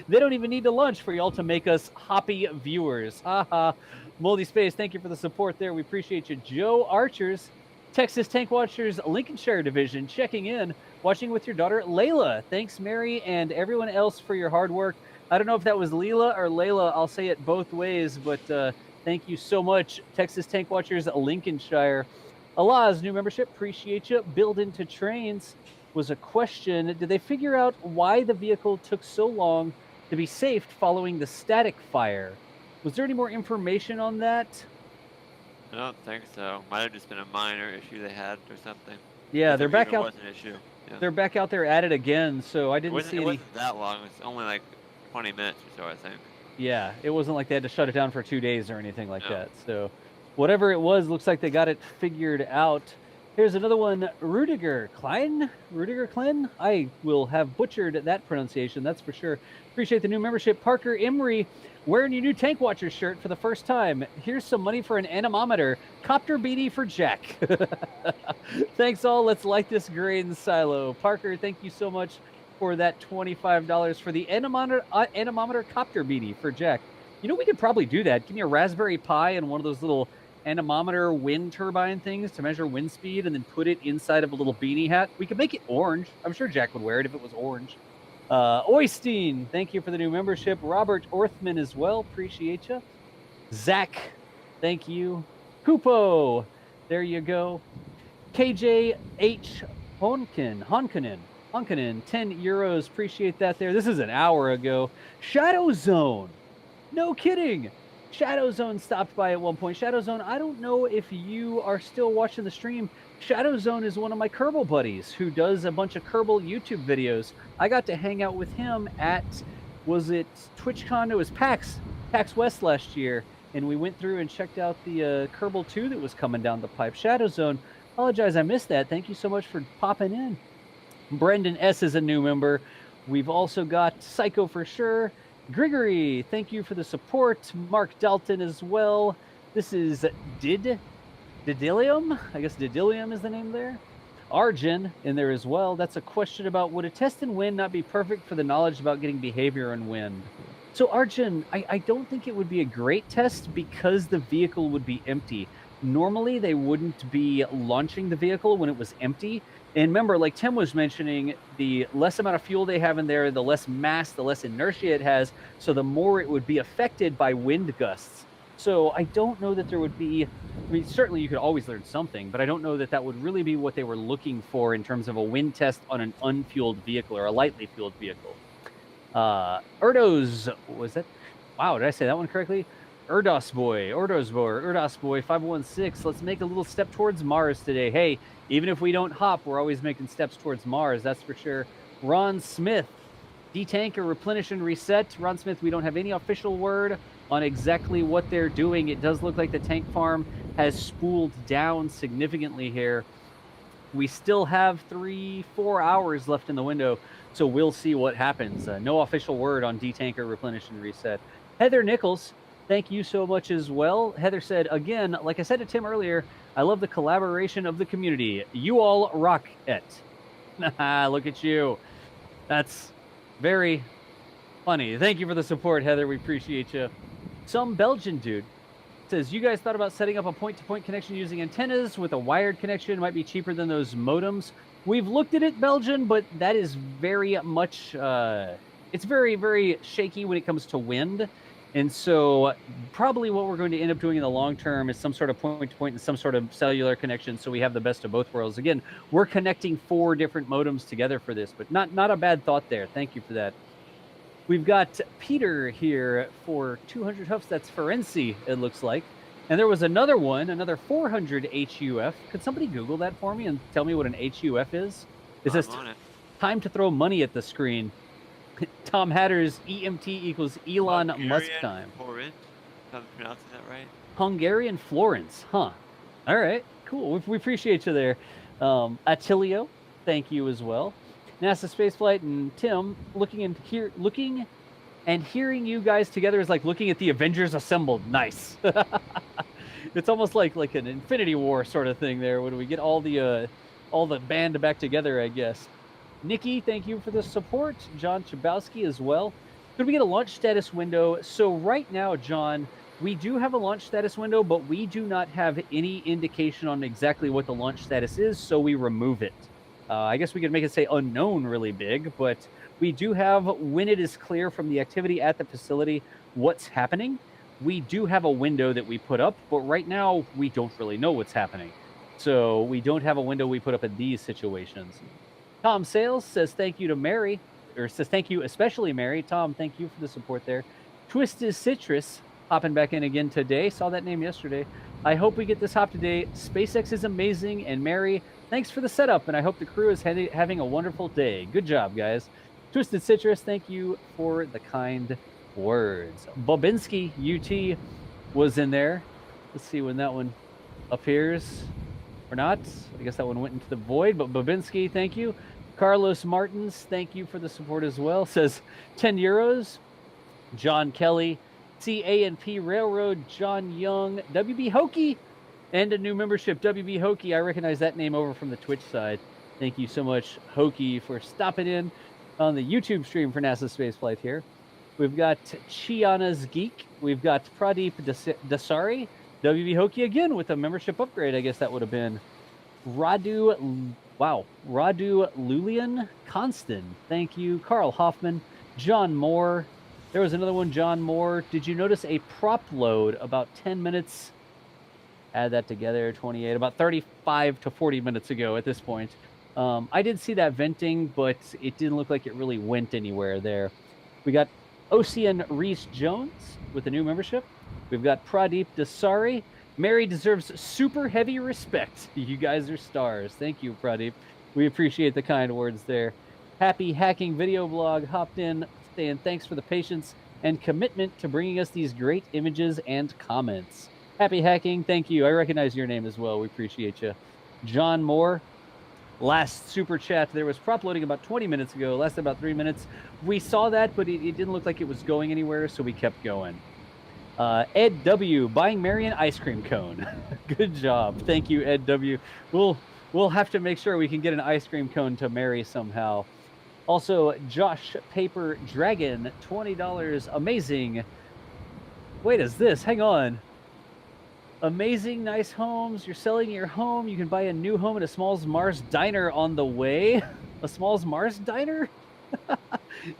They don't even need to lunch for y'all to make us hoppy viewers. Haha. Moldy Space, thank you for the support there. We appreciate you. Joe Archers, Texas Tank Watchers, Lincolnshire Division, checking in, watching with your daughter, Layla. Thanks, Mary, and everyone else for your hard work. I don't know if that was Leela or Layla. I'll say it both ways, but thank you so much, Texas Tank Watchers, Lincolnshire. Allah's new membership, appreciate you. Build into trains was a question. Did they figure out why the vehicle took so long to be safed following the static fire? Was there any more information on that? I don't think so. Might have just been a minor issue they had or something. Yeah, they're back out. Was an issue. Yeah. They're back out there at it again, so I didn't see it any. Wasn't that long. It was only like 20 minutes or so, I think. Yeah, it wasn't like they had to shut it down for 2 days or anything like that. So whatever it was, looks like they got it figured out. Here's another one, Rudiger Klein. I will have butchered that pronunciation, that's for sure. Appreciate the new membership. Parker Emery, wearing your new Tank Watcher shirt for the first time. Here's some money for an anemometer. Copter beanie for Jack. Thanks all. Let's light this grain silo. Parker, thank you so much for that $25 for the anemometer copter beanie for Jack. You know, we could probably do that. Give me a Raspberry Pi and one of those little anemometer wind turbine things to measure wind speed and then put it inside of a little beanie hat. We could make it orange. I'm sure Jack would wear it if it was orange. Oystein, thank you for the new membership. Robert Orthman as well. Appreciate you. Zach, thank you. Kupo, there you go. KJH Honkanen, 10 euros. Appreciate that there. This is an hour ago. Shadow Zone. No kidding. Shadow Zone stopped by at one point. Shadow Zone, I don't know if you are still watching the stream. Shadow Zone is one of my Kerbal buddies who does a bunch of Kerbal YouTube videos. I got to hang out with him at, was it TwitchCon? It was PAX West last year. And we went through and checked out the Kerbal 2 that was coming down the pipe. Shadow Zone, apologize I missed that. Thank you so much for popping in. Brendan S. is a new member. We've also got Psycho for sure. Grigory, thank you for the support. Mark Dalton as well. This is Didilium. I guess Didilium is the name there. Arjun in there as well. That's a question about, would a test in wind not be perfect for the knowledge about getting behavior in wind? So Arjun, I don't think it would be a great test because the vehicle would be empty. Normally they wouldn't be launching the vehicle when it was empty. And remember, like Tim was mentioning, the less amount of fuel they have in there, the less mass, the less inertia it has, so the more it would be affected by wind gusts. So I don't know that there would be, I mean, certainly you could always learn something, but I don't know that that would really be what they were looking for in terms of a wind test on an unfueled vehicle or a lightly fueled vehicle. Erdos, was that? Wow, did I say that one correctly? Erdos Boy, 516. Let's make a little step towards Mars today. Hey, even if we don't hop, we're always making steps towards Mars, that's for sure. Ron Smith, detank or replenish and reset. Ron Smith, we don't have any official word on exactly what they're doing. It does look like the tank farm has spooled down significantly here. We still have 3-4 hours left in the window, so we'll see what happens. No official word on detank or replenish and reset. Heather Nichols, thank you so much as well. Heather said, again, like I said to Tim earlier, I love the collaboration of the community. You all rock it. Look at you. That's very funny. Thank you for the support, Heather. We appreciate you. Some Belgian dude says, you guys thought about setting up a point-to-point connection using antennas with a wired connection? It might be cheaper than those modems. We've looked at it, Belgian, but that is very much, it's very, very shaky when it comes to wind. And so probably what we're going to end up doing in the long term is some sort of point-to-point and some sort of cellular connection, so we have the best of both worlds. Again, we're connecting 4 different modems together for this, but not a bad thought there. Thank you for that. We've got Peter here for 200 huffs. That's Ferenci, it looks like. And there was another one, another 400 HUF. Could somebody Google that for me and tell me what an HUF is? Is this time to throw money at the screen? Tom Hatter's EMT equals Elon Musk time. Florence, if I'm pronouncing that right. Hungarian Florence, huh? All right, cool. We appreciate you there. Attilio, thank you as well. NASA Spaceflight and Tim, looking and hearing you guys together is like looking at the Avengers assembled. Nice. It's almost like an Infinity War sort of thing there, when we get all the band back together, I guess. Nikki, thank you for the support. John Chabowski as well. Could we get a launch status window? So right now, John, we do have a launch status window, but we do not have any indication on exactly what the launch status is, so we remove it. I guess we could make it say unknown really big, but we do have, when it is clear from the activity at the facility what's happening, we do have a window that we put up, but right now we don't really know what's happening. So we don't have a window we put up in these situations. Tom Sales says thank you to Mary, or says thank you especially Mary. Tom, thank you for the support there. Twisted Citrus hopping back in again today. Saw that name yesterday. I hope we get this hop today. SpaceX is amazing, and Mary, thanks for the setup, and I hope the crew is having a wonderful day. Good job, guys. Twisted Citrus, thank you for the kind words. Bobinski UT was in there. Let's see when that one appears or not. I guess that one went into the void, but Bobinski, thank you. Carlos Martins, thank you for the support as well. Says 10 euros. John Kelly, CA&P Railroad, John Young, WB Hokey, and a new membership, WB Hokey. I recognize that name over from the Twitch side. Thank you so much, Hokey, for stopping in on the YouTube stream for NASA Spaceflight here. We've got Chiana's Geek. We've got Pradeep Dasari. WB Hokey again with a membership upgrade, I guess that would have been. Radu Lulian Constant. Thank you. Carl Hoffman. John Moore. There was another one, John Moore. Did you notice a prop load about 10 minutes? Add that together, 28, about 35 to 40 minutes ago at this point. I did see that venting, but it didn't look like it really went anywhere there. We got Ocean Reese Jones with a new membership. We've got Pradeep Dasari. Mary deserves super heavy respect. You guys are stars. Thank you, Pradeep. We appreciate the kind words there. Happy Hacking Video Blog hopped in, saying thanks for the patience and commitment to bringing us these great images and comments. Happy Hacking, thank you. I recognize your name as well. We appreciate you. John Moore, last super chat. There was prop loading about 20 minutes ago, lasted about 3 minutes. We saw that, but it didn't look like it was going anywhere, so we kept going. Ed W, buying Mary an ice cream cone. Good job. Thank you, Ed W. We'll have to make sure we can get an ice cream cone to Mary somehow. Also, Josh Paper Dragon, $20. Amazing. Wait, is this? Hang on. Amazing, nice homes. You're selling your home. You can buy a new home at a Smalls Mars Diner on the way. A Smalls Mars Diner?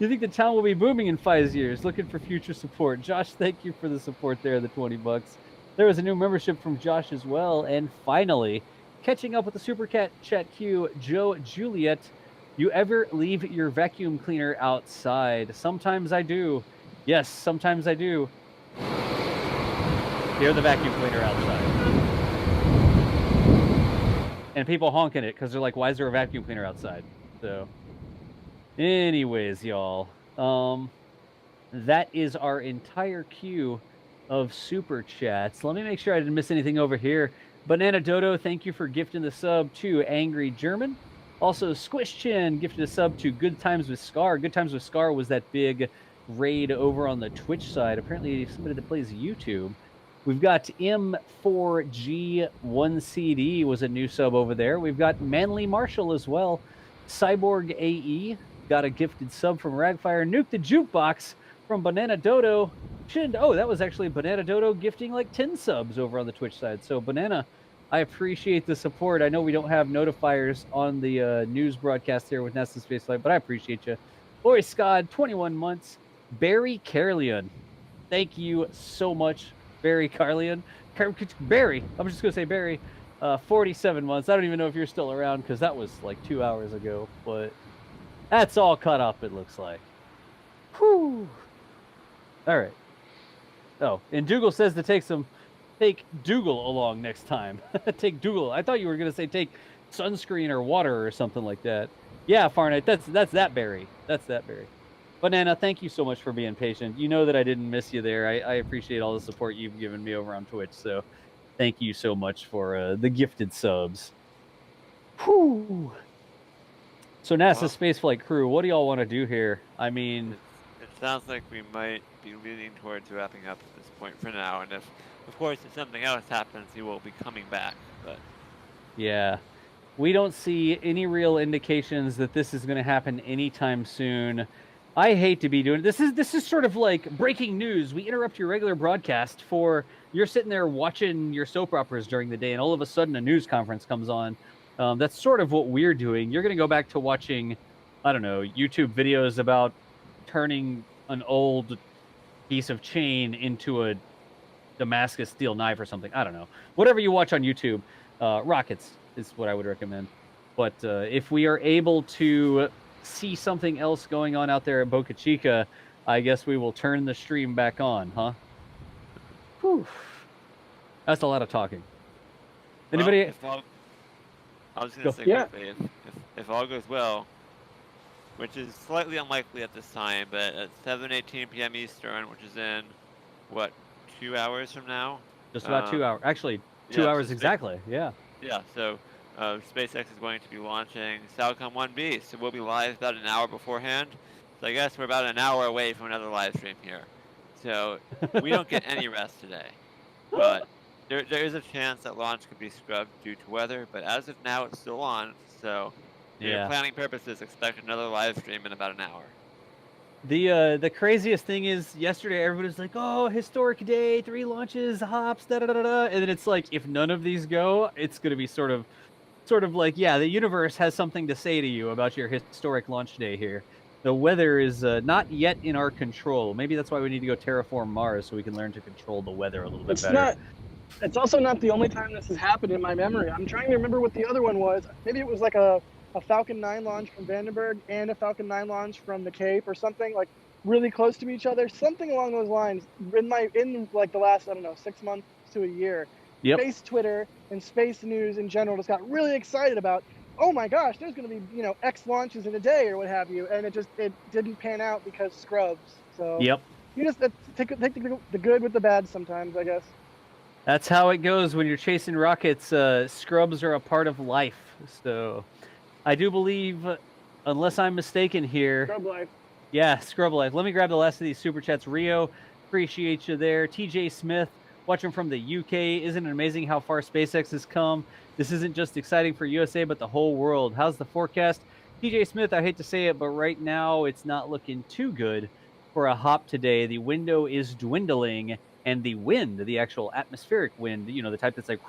You think the town will be booming in 5 years? Looking for future support. Josh, thank you for the support there, the $20. There was a new membership from Josh as well. And finally, catching up with the Super Cat Chat Q, Joe Juliet. You ever leave your vacuum cleaner outside? Sometimes I do. Yes, sometimes I do. Hear the vacuum cleaner outside. And people honking it because they're like, why is there a vacuum cleaner outside? So, anyways, y'all. That is our entire queue of super chats. Let me make sure I didn't miss anything over here. Banana Dodo, thank you for gifting the sub to Angry German. Also, Squish Chin gifted a sub to Good Times with Scar. Good Times with Scar was that big raid over on the Twitch side. Apparently, somebody that plays YouTube. We've got M4G1CD was a new sub over there. We've got Manly Marshall as well. Cyborg AE got a gifted sub from Ragfire. Nuke the Jukebox from Banana Dodo. Oh, that was actually Banana Dodo gifting like 10 subs over on the Twitch side. So, Banana, I appreciate the support. I know we don't have notifiers on the news broadcast here with NASA Spaceflight, but I appreciate you. Boy Scott, 21 months. Barry Carlian. Thank you so much, Barry Carlian. Barry, I'm just going to say Barry, 47 months. I don't even know if you're still around because that was like 2 hours ago, but that's all cut up, it looks like. Whew. All right. Oh, and Dougal says to take Dougal along next time. Take Dougal. I thought you were going to say take sunscreen or water or something like that. Yeah, Farnight, that's that Barry. That's that Barry. Banana, thank you so much for being patient. You know that I didn't miss you there. I appreciate all the support you've given me over on Twitch. So thank you so much for the gifted subs. Whew. So NASA spaceflight crew, what do y'all want to do here? I mean, it sounds like we might be leaning towards wrapping up at this point for now. And if, of course, if something else happens, he will be coming back. But yeah, we don't see any real indications that this is going to happen anytime soon. I hate to be doing this. This is sort of like breaking news. We interrupt your regular broadcast for you're sitting there watching your soap operas during the day, and all of a sudden a news conference comes on. That's sort of what we're doing. You're going to go back to watching, I don't know, YouTube videos about turning an old piece of chain into a Damascus steel knife or something. I don't know. Whatever you watch on YouTube, rockets is what I would recommend. But if we are able to see something else going on out there at Boca Chica, I guess we will turn the stream back on, huh? Whew. That's a lot of talking. Anybody? Well, I was going to say quickly, if all goes well, which is slightly unlikely at this time, but at 7:18 p.m. Eastern, which is in, what, 2 hours from now? Just about 2 hours. Actually, 2 hours exactly, yeah. Yeah, so SpaceX is going to be launching Falcon 1B, so we'll be live about an hour beforehand. So I guess we're about an hour away from another live stream here. So we don't get any rest today. But there is a chance that launch could be scrubbed due to weather, but as of now it's still on, so for planning purposes, expect another live stream in about an hour. The craziest thing is yesterday everybody was like, oh, historic day, 3 launches, hops, da-da-da-da-da. And then it's like, if none of these go, it's going to be sort of like, yeah, the universe has something to say to you about your historic launch day here. The weather is not yet in our control. Maybe that's why we need to go terraform Mars so we can learn to control the weather a little bit better. It's also not the only time this has happened in my memory. I'm trying to remember what the other one was. Maybe it was like a Falcon 9 launch from Vandenberg and a Falcon 9 launch from the Cape or something, like really close to each other. Something along those lines in like the last, I don't know, 6 months to a year. Yep. Space Twitter and space news in general just got really excited about, oh my gosh, there's going to be, you know, X launches in a day or what have you, and it didn't pan out because scrubs. So yep, you just take the good with the bad sometimes, I guess. That's how it goes when you're chasing rockets. Scrubs are a part of life. So I do believe, unless I'm mistaken here. Scrub life. Yeah, scrub life. Let me grab the last of these super chats. Rio, appreciate you there. TJ Smith, watching from the UK. Isn't it amazing how far SpaceX has come? This isn't just exciting for USA, but the whole world. How's the forecast? TJ Smith, I hate to say it, but right now it's not looking too good for a hop today. The window is dwindling, and the wind, the actual atmospheric wind, you know, the type that's like,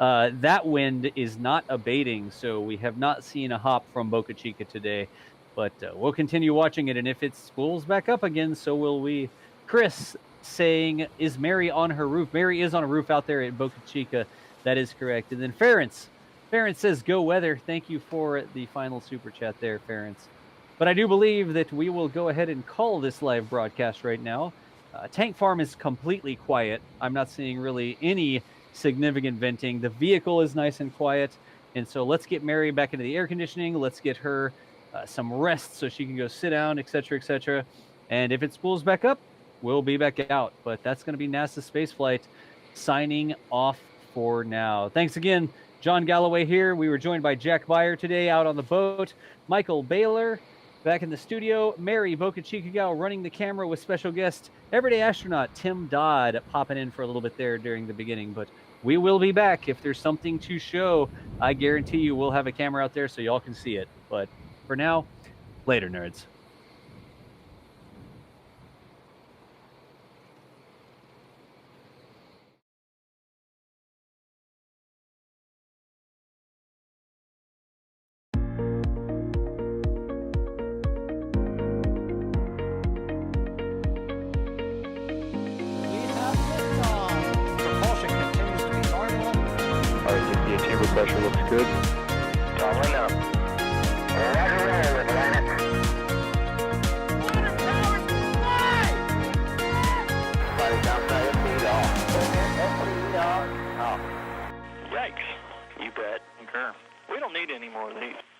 that wind is not abating, so we have not seen a hop from Boca Chica today. But we'll continue watching it, and if it spools back up again, so will we. Chris saying, is Mary on her roof? Mary is on a roof out there at Boca Chica. That is correct. And then Ference says, go weather. Thank you for the final super chat there, Ference. But I do believe that we will go ahead and call this live broadcast right now. Tank farm is completely quiet. I'm not seeing really any significant venting. The vehicle is nice and quiet. And so let's get Mary back into the air conditioning. Let's get her some rest so she can go sit down, etc., etc. And if it spools back up, we'll be back out. But that's going to be NASA Spaceflight signing off for now. Thanks again. John Galloway here. We were joined by Jack Beyer today out on the boat. Michael Baylor back in the studio. Mary Boca Chica Gal running the camera with special guest, everyday astronaut Tim Dodd popping in for a little bit there during the beginning. But we will be back. If there's something to show, I guarantee you we'll have a camera out there so y'all can see it. But for now, later, nerds. pressure looks good. Rolling up. Roger, roll, Atlantic. Flight downside, speed off. Speed off. Yikes. You bet. Concur. We don't need any more of these.